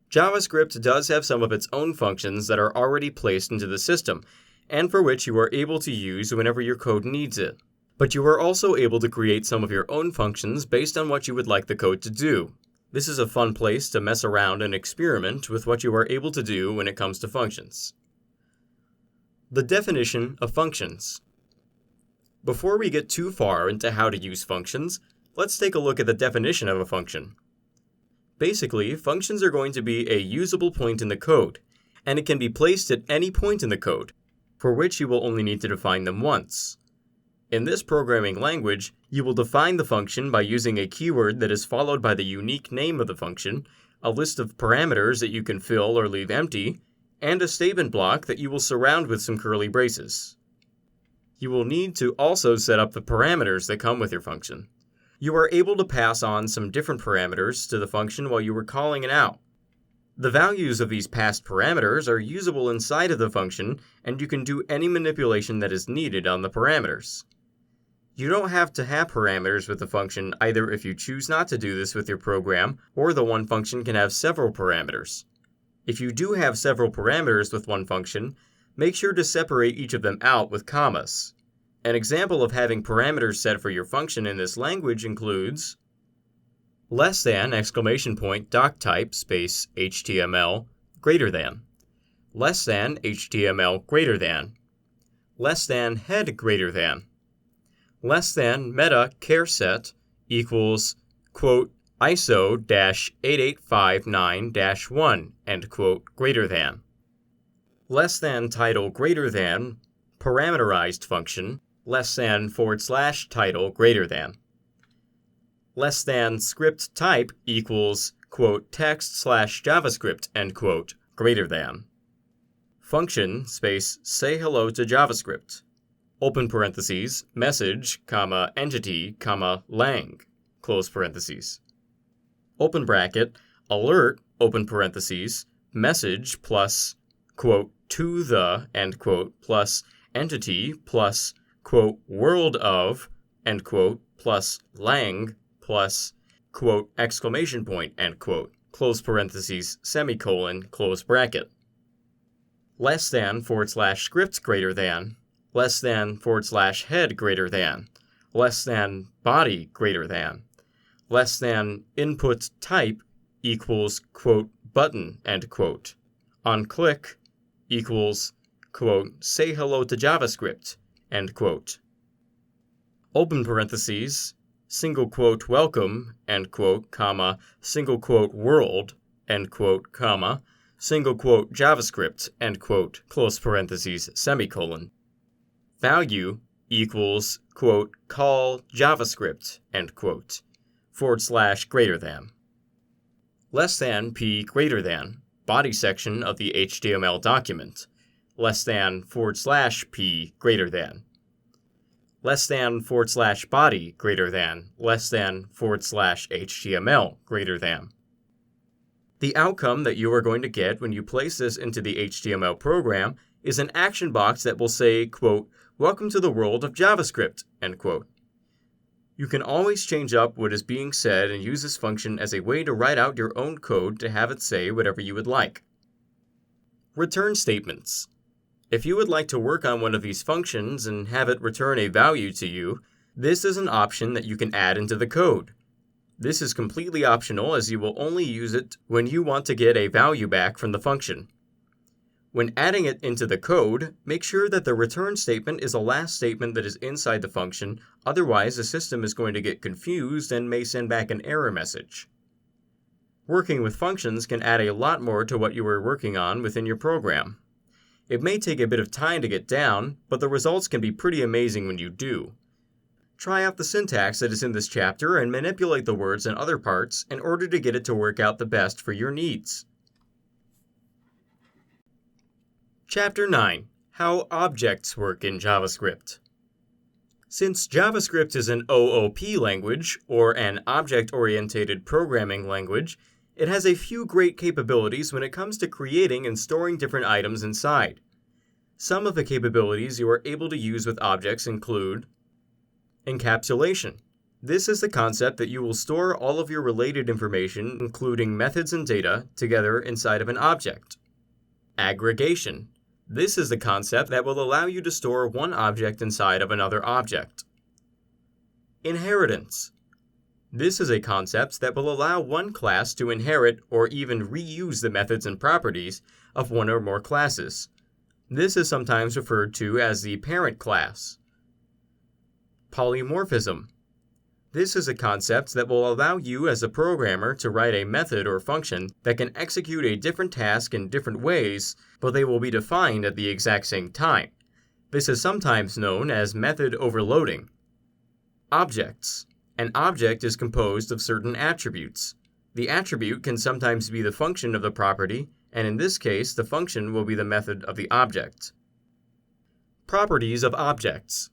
JavaScript does have some of its own functions that are already placed into the system, and for which you are able to use whenever your code needs it. But you are also able to create some of your own functions based on what you would like the code to do. This is a fun place to mess around and experiment with what you are able to do when it comes to functions. The definition of functions. Before we get too far into how to use functions, let's take a look at the definition of a function. Basically, functions are going to be a usable point in the code, and it can be placed at any point in the code, for which you will only need to define them once. In this programming language, you will define the function by using a keyword that is followed by the unique name of the function, a list of parameters that you can fill or leave empty, and a statement block that you will surround with some curly braces. You will need to also set up the parameters that come with your function. You are able to pass on some different parameters to the function while you are calling it out. The values of these passed parameters are usable inside of the function, and you can do any manipulation that is needed on the parameters. You don't have to have parameters with the function either if you choose not to do this with your program, or the one function can have several parameters. If you do have several parameters with one function, make sure to separate each of them out with commas. An example of having parameters set for your function in this language includes less than exclamation point doctype space HTML greater than, less than HTML greater than, less than head greater than, less than meta char set equals quote ISO-8859-1 end quote greater than, less than title greater than parameterized function less than / title greater than, less than script type equals quote text / JavaScript end quote greater than, function space say hello to JavaScript, open parentheses message comma entity comma lang close parentheses, open bracket alert open parentheses message plus quote to the end quote plus entity plus quote world of end quote plus lang plus quote exclamation point end quote close parentheses semicolon close bracket, less than / script greater than, less than / head greater than, less than body greater than, less than input type equals quote button end quote, on click equals quote say hello to JavaScript end quote, open parentheses single quote welcome end quote comma single quote world end quote comma single quote JavaScript end quote close parentheses semicolon, value equals quote call JavaScript end quote / greater than, less than p greater than body section of the HTML document, less than / p greater than, less than / body greater than, less than / HTML greater than. The outcome that you are going to get when you place this into the HTML program is an action box that will say, quote, welcome to the world of JavaScript, end quote. You can always change up what is being said and use this function as a way to write out your own code to have it say whatever you would like. Return statements. If you would like to work on one of these functions and have it return a value to you, this is an option that you can add into the code. This is completely optional as you will only use it when you want to get a value back from the function. When adding it into the code, make sure that the return statement is the last statement that is inside the function, otherwise the system is going to get confused and may send back an error message. Working with functions can add a lot more to what you are working on within your program. It may take a bit of time to get down, but the results can be pretty amazing when you do. Try out the syntax that is in this chapter and manipulate the words in other parts in order to get it to work out the best for your needs. Chapter 9. How Objects Work in JavaScript. Since JavaScript is an OOP language, or an object-oriented programming language, it has a few great capabilities when it comes to creating and storing different items inside. Some of the capabilities you are able to use with objects include encapsulation. This is the concept that you will store all of your related information, including methods and data, together inside of an object. Aggregation. This is the concept that will allow you to store one object inside of another object. Inheritance. This is a concept that will allow one class to inherit or even reuse the methods and properties of one or more classes. This is sometimes referred to as the parent class. Polymorphism. This is a concept that will allow you as a programmer to write a method or function that can execute a different task in different ways, but they will be defined at the exact same time. This is sometimes known as method overloading. Objects. An object is composed of certain attributes. The attribute can sometimes be the function of the property, and in this case, the function will be the method of the object. Properties of objects.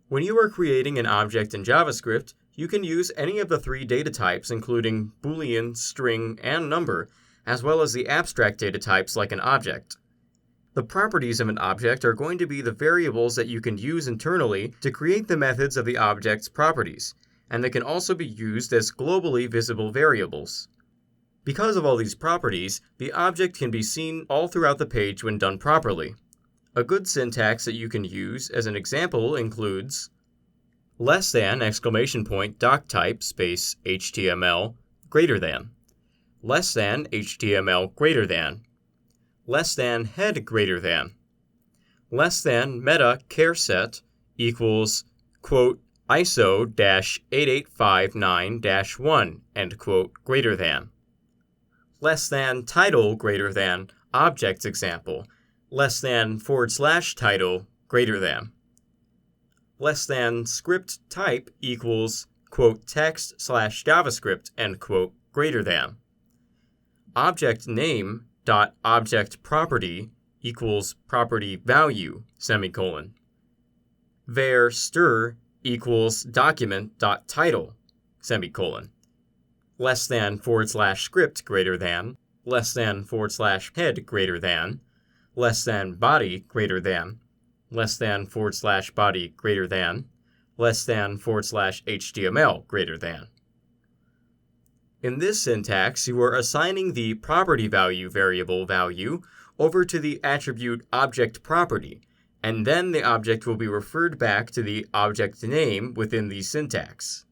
When you are creating an object in JavaScript, you can use any of the three data types including Boolean, string, and number, as well as the abstract data types like an object. The properties of an object are going to be the variables that you can use internally to create the methods of the object's properties, and they can also be used as globally visible variables. Because of all these properties, the object can be seen all throughout the page when done properly. A good syntax that you can use as an example includes !!doctype space HTML greater than, less than HTML greater than, less than head greater than, less than meta charset equals, quote, ISO-8859-1, end quote, greater than, less than title greater than object's example, less than / title greater than, less than script type equals, quote, text / JavaScript, end quote, greater than, object name dot object property equals property value, semicolon, var stir equals document dot title, semicolon, less than / script greater than, less than / head greater than, less than body greater than, less than / body greater than, less than / HTML greater than. In this syntax, you are assigning the property value variable value over to the attribute object property, and then the object will be referred back to the object name within the syntax.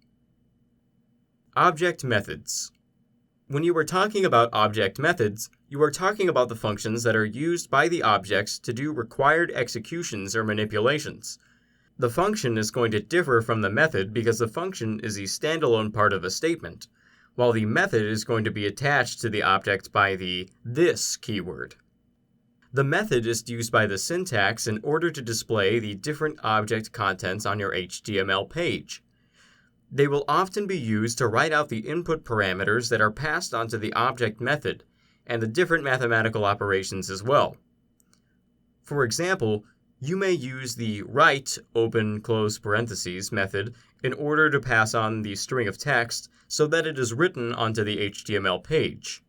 Object methods. When you are talking about object methods, you are talking about the functions that are used by the objects to do required executions or manipulations. The function is going to differ from the method because the function is the standalone part of a statement, while the method is going to be attached to the object by the this keyword. The method is used by the syntax in order to display the different object contents on your HTML page. They will often be used to write out the input parameters that are passed onto the object method, and the different mathematical operations as well. For example, you may use the write open close parentheses method in order to pass on the string of text so that it is written onto the HTML page.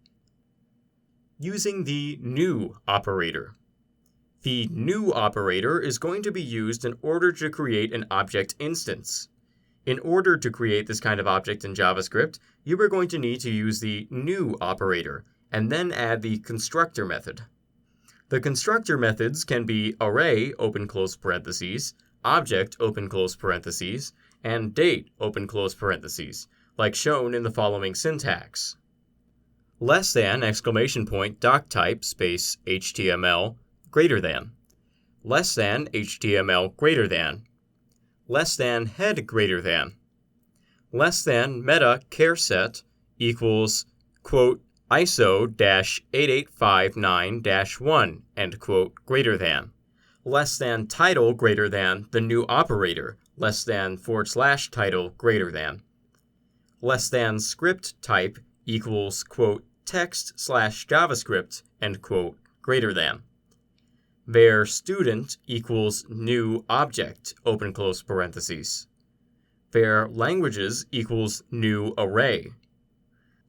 Using the new operator. The new operator is going to be used in order to create an object instance. In order to create this kind of object in JavaScript, you are going to need to use the new operator, and then add the constructor method. The constructor methods can be array open close parentheses, object open close parentheses, and date open close parentheses, like shown in the following syntax. !!doctype space HTML greater than, less than HTML greater than, less than head greater than, less than meta charset equals, quote, ISO-8859-1, end quote, greater than, less than title greater than the new operator, less than / title greater than, less than script type equals, quote, text / JavaScript, end quote, greater than, var student equals new object, open close parentheses, var languages equals new array,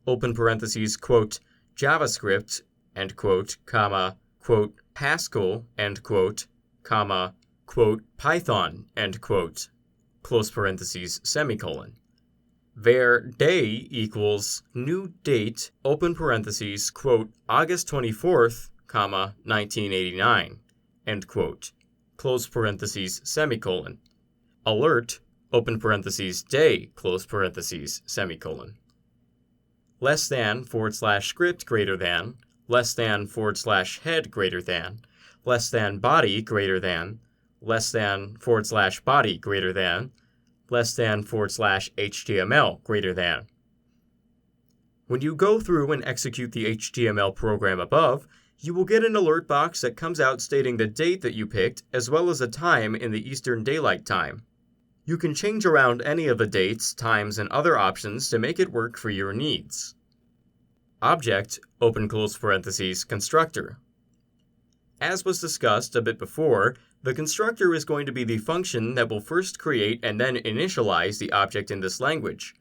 open parentheses, quote, JavaScript, end quote, comma, quote, Haskell, end quote, comma, quote, Python, end quote, close parentheses, semicolon. Var day equals new date, open parentheses, quote, August 24th, comma, 1989, end quote, close parentheses, semicolon. Alert, open parentheses, day, close parentheses, semicolon. Less than / script greater than, less than / head greater than, less than body greater than, less than / body greater than, less than / HTML greater than. When you go through and execute the HTML program above, you will get an alert box that comes out stating the date that you picked as well as a time in the Eastern Daylight Time. You can change around any of the dates, times, and other options to make it work for your needs. Object, open close parentheses, constructor. As was discussed a bit before, the constructor is going to be the function that will first create and then initialize the object in this language.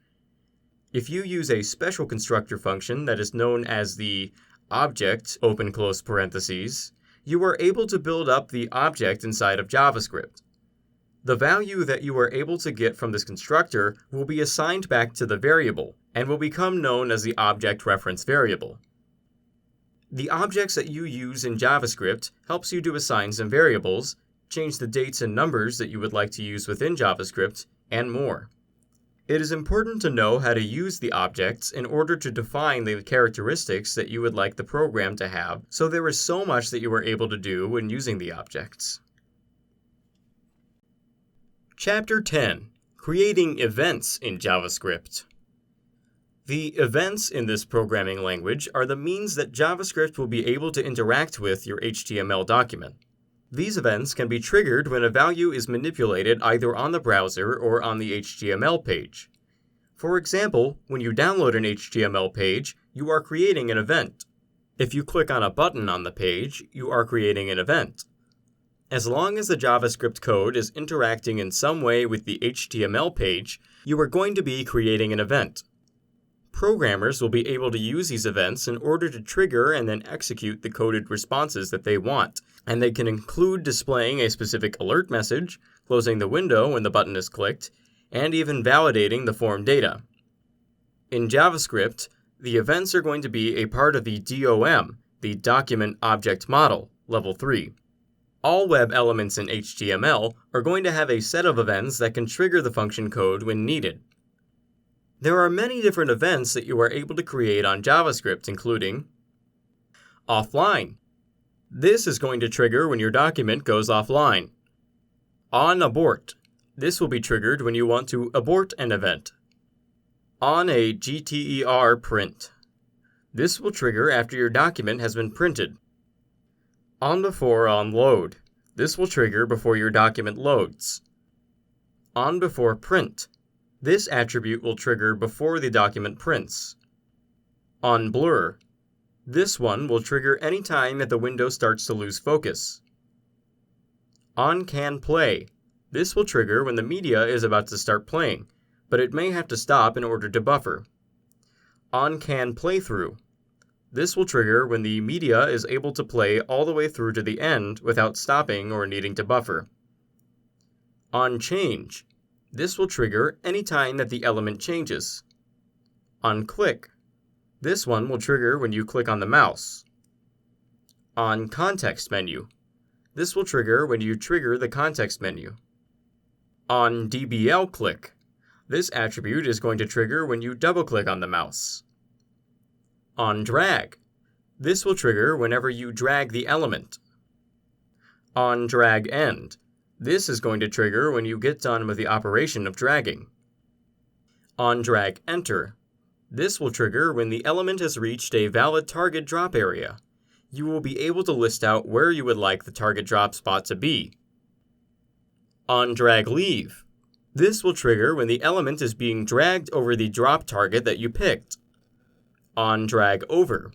If you use a special constructor function that is known as the object, open close parentheses, you are able to build up the object inside of JavaScript. The value that you are able to get from this constructor will be assigned back to the variable and will become known as the object reference variable. The objects that you use in JavaScript helps you to assign some variables, change the dates and numbers that you would like to use within JavaScript, and more. It is important to know how to use the objects in order to define the characteristics that you would like the program to have, so there is so much that you are able to do when using the objects. Chapter 10: Creating Events in JavaScript. The events in this programming language are the means that JavaScript will be able to interact with your HTML document. These events can be triggered when a value is manipulated either on the browser or on the HTML page. For example, when you download an HTML page, you are creating an event. If you click on a button on the page, you are creating an event. As long as the JavaScript code is interacting in some way with the HTML page, you are going to be creating an event. Programmers will be able to use these events in order to trigger and then execute the coded responses that they want, and they can include displaying a specific alert message, closing the window when the button is clicked, and even validating the form data. In JavaScript, the events are going to be a part of the DOM, the Document Object Model, Level 3. All web elements in HTML are going to have a set of events that can trigger the function code when needed. There are many different events that you are able to create on JavaScript, including offline. This is going to trigger when your document goes offline. On abort. This will be triggered when you want to abort an event. On a GTER print. This will trigger after your document has been printed. On before on load. This will trigger before your document loads. On before print. This attribute will trigger before the document prints. On blur. This one will trigger any time that the window starts to lose focus. On can play. This will trigger when the media is about to start playing, but it may have to stop in order to buffer. On can playthrough. This will trigger when the media is able to play all the way through to the end without stopping or needing to buffer. On change. This will trigger any time that the element changes. On click. This one will trigger when you click on the mouse. On context menu. This will trigger when you trigger the context menu. On DBL click. This attribute is going to trigger when you double-click on the mouse. On drag. This will trigger whenever you drag the element. On drag end. This is going to trigger when you get done with the operation of dragging. On drag enter. This will trigger when the element has reached a valid target drop area. You will be able to list out where you would like the target drop spot to be. On drag leave. This will trigger when the element is being dragged over the drop target that you picked. On drag over.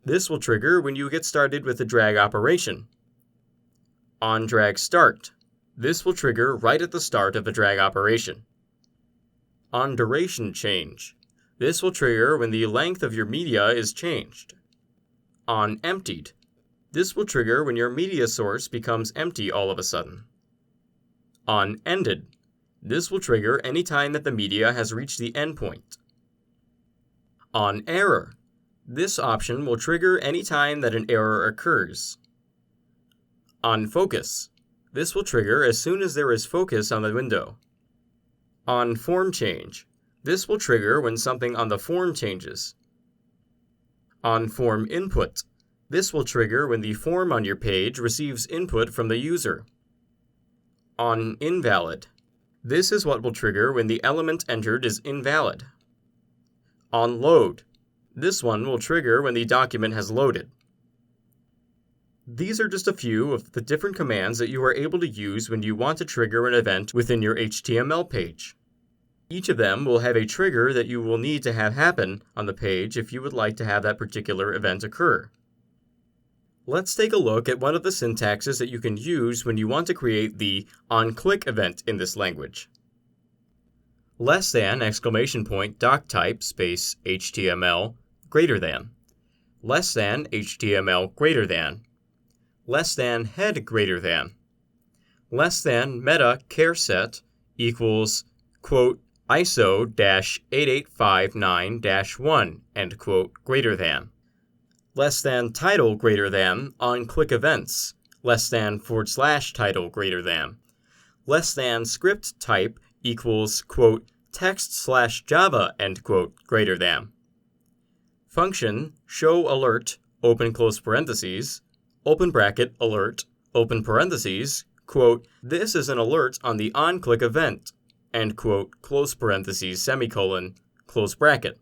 This will trigger when you get started with the drag operation. On drag start. This will trigger right at the start of the drag operation. On duration change. This will trigger when the length of your media is changed. On emptied. This will trigger when your media source becomes empty all of a sudden. On ended. This will trigger any time that the media has reached the endpoint. On error. This option will trigger any time that an error occurs. On focus. This will trigger as soon as there is focus on the window. On form change. This will trigger when something on the form changes. On form input. This will trigger when the form on your page receives input from the user. On invalid. This is what will trigger when the element entered is invalid. On load. This one will trigger when the document has loaded. These are just a few of the different commands that you are able to use when you want to trigger an event within your HTML page. Each of them will have a trigger that you will need to have happen on the page if you would like to have that particular event occur. Let's take a look at one of the syntaxes that you can use when you want to create the onClick event in this language. Less than !doc_type space HTML greater than. Less than HTML greater than. less than head greater than. Less than meta char set equals, quote, ISO-8859-1, end quote, greater than. Less than title greater than on click events, less than / title greater than. Less than script type equals, quote, text/Java, end quote, greater than. Function show alert, open close parentheses, open bracket alert, open parentheses, quote, this is an alert on the on-click event, end quote, close parentheses, semicolon, close bracket.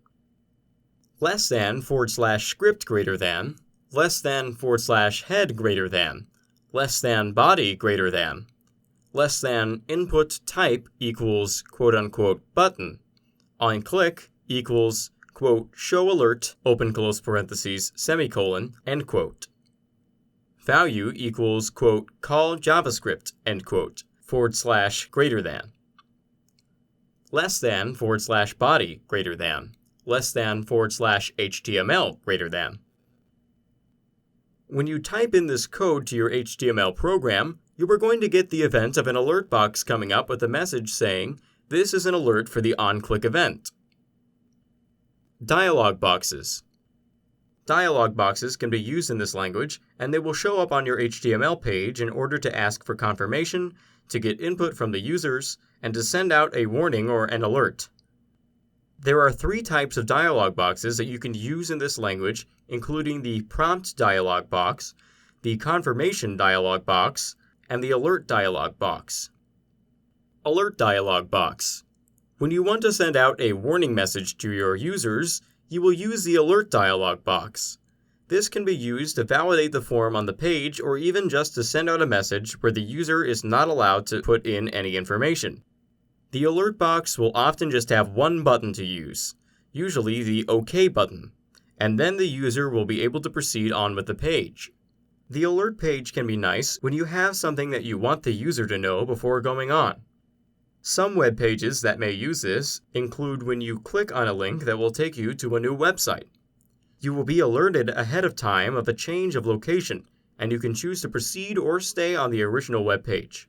Less than / script greater than, less than / head greater than, less than body greater than, less than input type equals, quote unquote, button, on click equals, quote, show alert, open close parentheses, semicolon, end quote. Value equals, quote, call JavaScript, end quote, / greater than. Less than / body greater than, less than / HTML greater than. When you type in this code to your HTML program, you are going to get the event of an alert box coming up with a message saying, this is an alert for the on-click event. Dialog boxes. Dialog boxes can be used in this language, and they will show up on your HTML page in order to ask for confirmation, to get input from the users, and to send out a warning or an alert. There are 3 types of dialog boxes that you can use in this language, including the prompt dialog box, the confirmation dialog box, and the alert dialog box. Alert dialog box. When you want to send out a warning message to your users, you will use the alert dialog box. This can be used to validate the form on the page or even just to send out a message where the user is not allowed to put in any information. The alert box will often just have one button to use, usually the OK button, and then the user will be able to proceed on with the page. The alert page can be nice when you have something that you want the user to know before going on. Some web pages that may use this include when you click on a link that will take you to a new website. You will be alerted ahead of time of a change of location, and you can choose to proceed or stay on the original web page.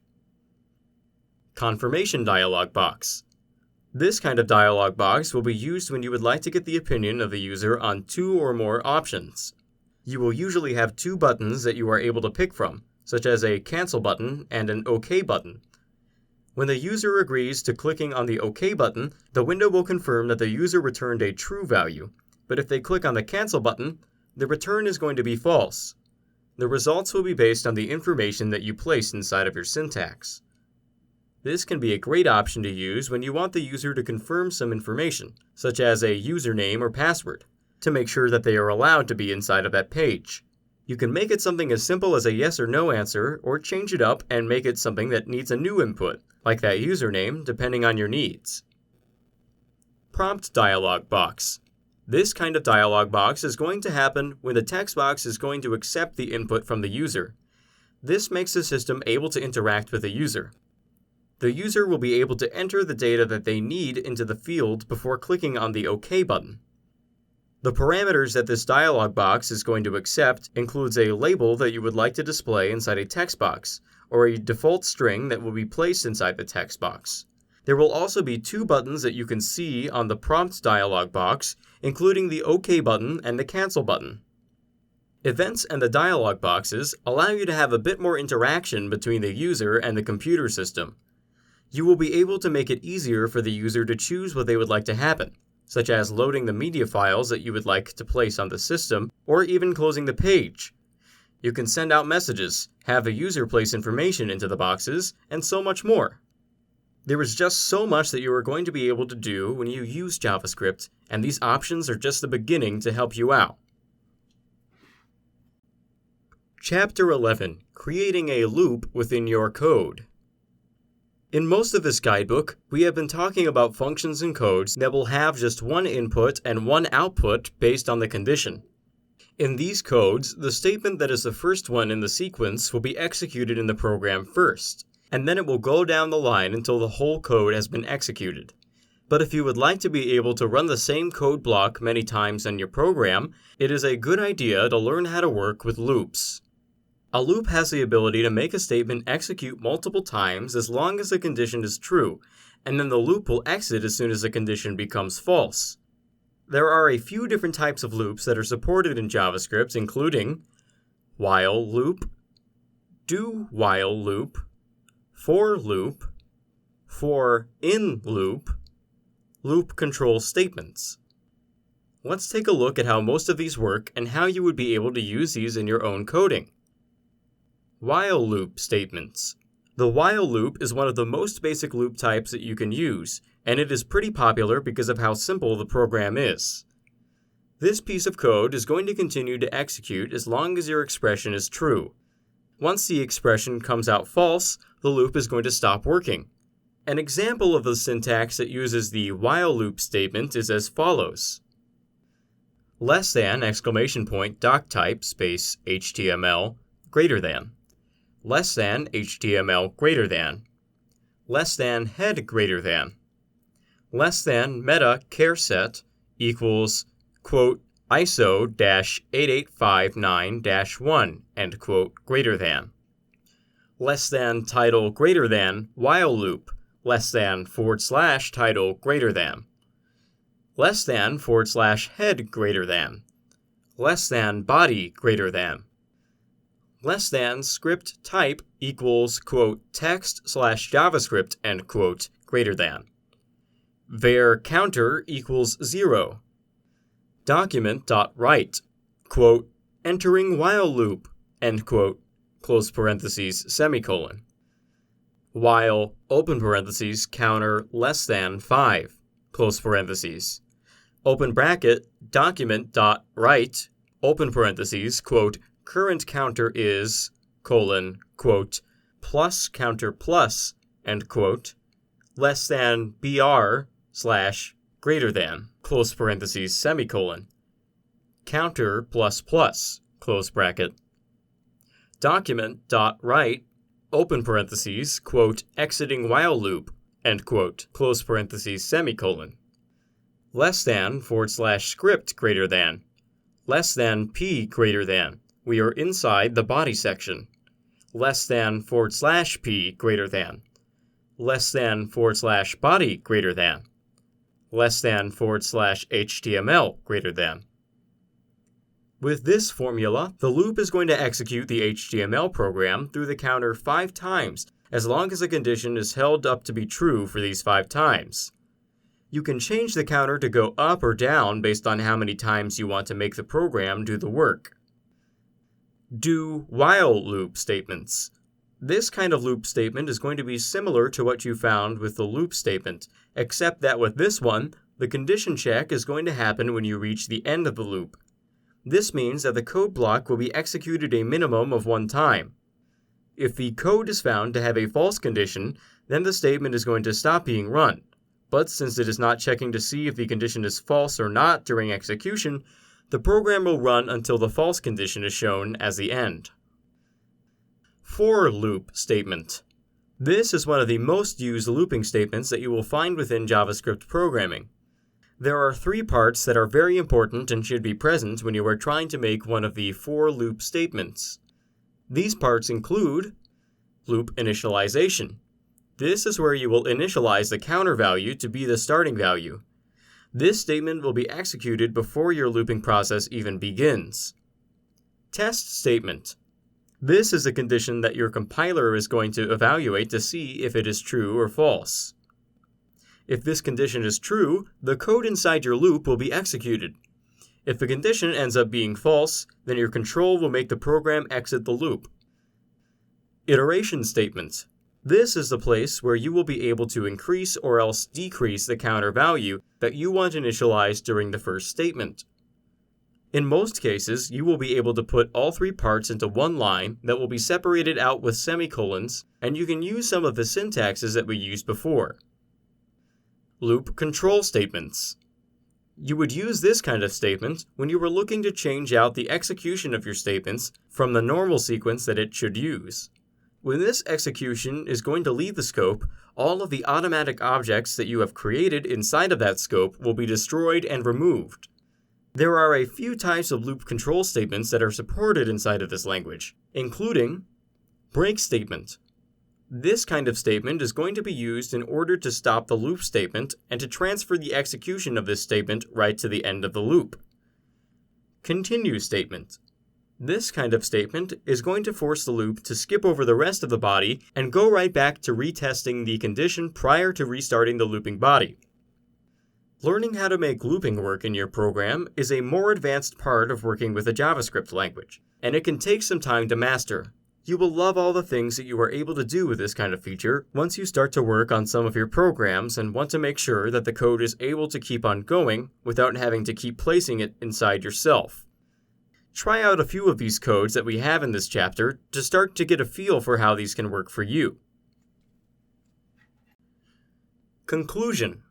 Confirmation dialog box. This kind of dialog box will be used when you would like to get the opinion of the user on 2 or more options. You will usually have 2 buttons that you are able to pick from, such as a cancel button and an OK button. When the user agrees to clicking on the OK button, the window will confirm that the user returned a true value, but if they click on the cancel button, the return is going to be false. The results will be based on the information that you place inside of your syntax. This can be a great option to use when you want the user to confirm some information, such as a username or password, to make sure that they are allowed to be inside of that page. You can make it something as simple as a yes or no answer, or change it up and make it something that needs a new input, like that username, depending on your needs. Prompt dialog box. This kind of dialog box is going to happen when the text box is going to accept the input from the user. This makes the system able to interact with the user. The user will be able to enter the data that they need into the field before clicking on the OK button. The parameters that this dialog box is going to accept includes a label that you would like to display inside a text box, or a default string that will be placed inside the text box. There will also be 2 buttons that you can see on the prompt dialog box, including the OK button and the cancel button. Events and the dialog boxes allow you to have a bit more interaction between the user and the computer system. You will be able to make it easier for the user to choose what they would like to happen, such as loading the media files that you would like to place on the system, or even closing the page. You can send out messages, have the user place information into the boxes, and so much more. There is just so much that you are going to be able to do when you use JavaScript, and these options are just the beginning to help you out. Chapter 11. Creating a loop within your code. In most of this guidebook, we have been talking about functions and codes that will have just one input and one output based on the condition. In these codes, the statement that is the first one in the sequence will be executed in the program first, and then it will go down the line until the whole code has been executed. But if you would like to be able to run the same code block many times in your program, it is a good idea to learn how to work with loops. A loop has the ability to make a statement execute multiple times as long as the condition is true, and then the loop will exit as soon as the condition becomes false. There are a few different types of loops that are supported in JavaScript, including while loop, do while loop, for loop, loop control statements. Let's take a look at how most of these work and how you would be able to use these in your own coding. While loop statements. The while loop is one of the most basic loop types that you can use, and it is pretty popular because of how simple the program is. This piece of code is going to continue to execute as long as your expression is true. Once the expression comes out false, the loop is going to stop working. An example of the syntax that uses the while loop statement is as follows. Less than !doc_type space HTML greater than. Less than HTML greater than. Less than head greater than. Less than meta charset equals, quote, ISO-8859-1, end quote, greater than. Less than title greater than while loop, less than / title greater than. Less than / head greater than. Less than body greater than. Less than script type equals, quote, text/JavaScript, end quote, greater than. Var counter equals 0. Document.write, quote, entering while loop, end quote, close parentheses, semicolon. While, open parentheses, counter less than 5, close parentheses. Open bracket, document.write, open parentheses, quote, current counter is, colon, quote, plus counter plus, end quote, less than br/ greater than, close parentheses, semicolon, counter plus plus, close bracket, document.write, open parentheses, quote, exiting while loop, end quote, close parentheses, semicolon, less than / script greater than, less than p greater than, we are inside the body section, less than / p greater than, less than / body greater than, less than / HTML greater than. With this formula, the loop is going to execute the HTML program through the counter 5 times, as long as the condition is held up to be true for these 5 times. You can change the counter to go up or down based on how many times you want to make the program do the work. Do while loop statements. This kind of loop statement is going to be similar to what you found with the loop statement, except that with this one, the condition check is going to happen when you reach the end of the loop. This means that the code block will be executed a minimum of 1 time. If the code is found to have a false condition, then the statement is going to stop being run. But since it is not checking to see if the condition is false or not during execution, the program will run until the false condition is shown as the end. For loop statement. This is one of the most used looping statements that you will find within JavaScript programming. There are 3 parts that are very important and should be present when you are trying to make one of the for loop statements. These parts include loop initialization. This is where you will initialize the counter value to be the starting value. This statement will be executed before your looping process even begins. Test statement. This is a condition that your compiler is going to evaluate to see if it is true or false. If this condition is true, the code inside your loop will be executed. If the condition ends up being false, then your control will make the program exit the loop. Iteration statement. This is the place where you will be able to increase or else decrease the counter value that you want initialized during the first statement. In most cases, you will be able to put all 3 parts into one line that will be separated out with semicolons, and you can use some of the syntaxes that we used before. Loop control statements. You would use this kind of statement when you were looking to change out the execution of your statements from the normal sequence that it should use. When this execution is going to leave the scope, all of the automatic objects that you have created inside of that scope will be destroyed and removed. There are a few types of loop control statements that are supported inside of this language, including break statement. This kind of statement is going to be used in order to stop the loop statement and to transfer the execution of this statement right to the end of the loop. Continue statement. This kind of statement is going to force the loop to skip over the rest of the body and go right back to retesting the condition prior to restarting the looping body. Learning how to make looping work in your program is a more advanced part of working with a JavaScript language, and it can take some time to master. You will love all the things that you are able to do with this kind of feature once you start to work on some of your programs and want to make sure that the code is able to keep on going without having to keep placing it inside yourself. Try out a few of these codes that we have in this chapter to start to get a feel for how these can work for you. Conclusion.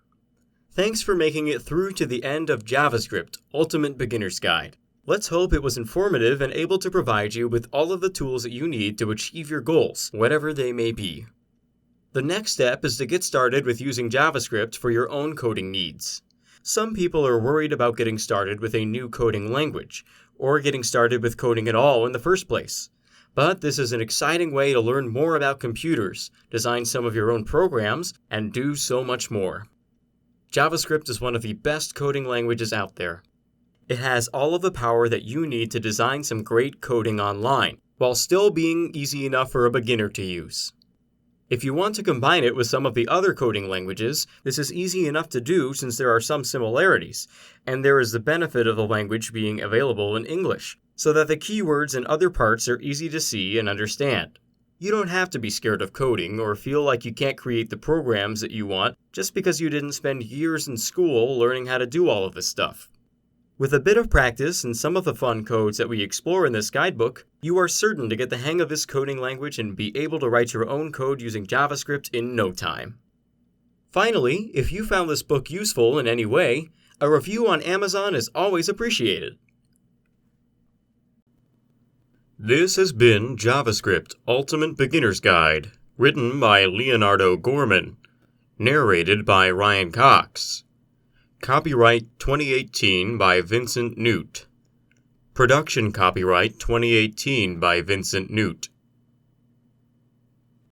Thanks for making it through to the end of JavaScript Ultimate Beginner's Guide. Let's hope it was informative and able to provide you with all of the tools that you need to achieve your goals, whatever they may be. The next step is to get started with using JavaScript for your own coding needs. Some people are worried about getting started with a new coding language, or getting started with coding at all in the first place. But this is an exciting way to learn more about computers, design some of your own programs, and do so much more. JavaScript is one of the best coding languages out there. It has all of the power that you need to design some great coding online, while still being easy enough for a beginner to use. If you want to combine it with some of the other coding languages, this is easy enough to do since there are some similarities, and there is the benefit of the language being available in English, so that the keywords and other parts are easy to see and understand. You don't have to be scared of coding or feel like you can't create the programs that you want just because you didn't spend years in school learning how to do all of this stuff. With a bit of practice and some of the fun codes that we explore in this guidebook, you are certain to get the hang of this coding language and be able to write your own code using JavaScript in no time. Finally, if you found this book useful in any way, a review on Amazon is always appreciated. This has been JavaScript Ultimate Beginner's Guide, written by Leonardo Gorman, narrated by Ryan Cox. Copyright 2018 by Vincent Newt. Production copyright 2018 by Vincent Newt.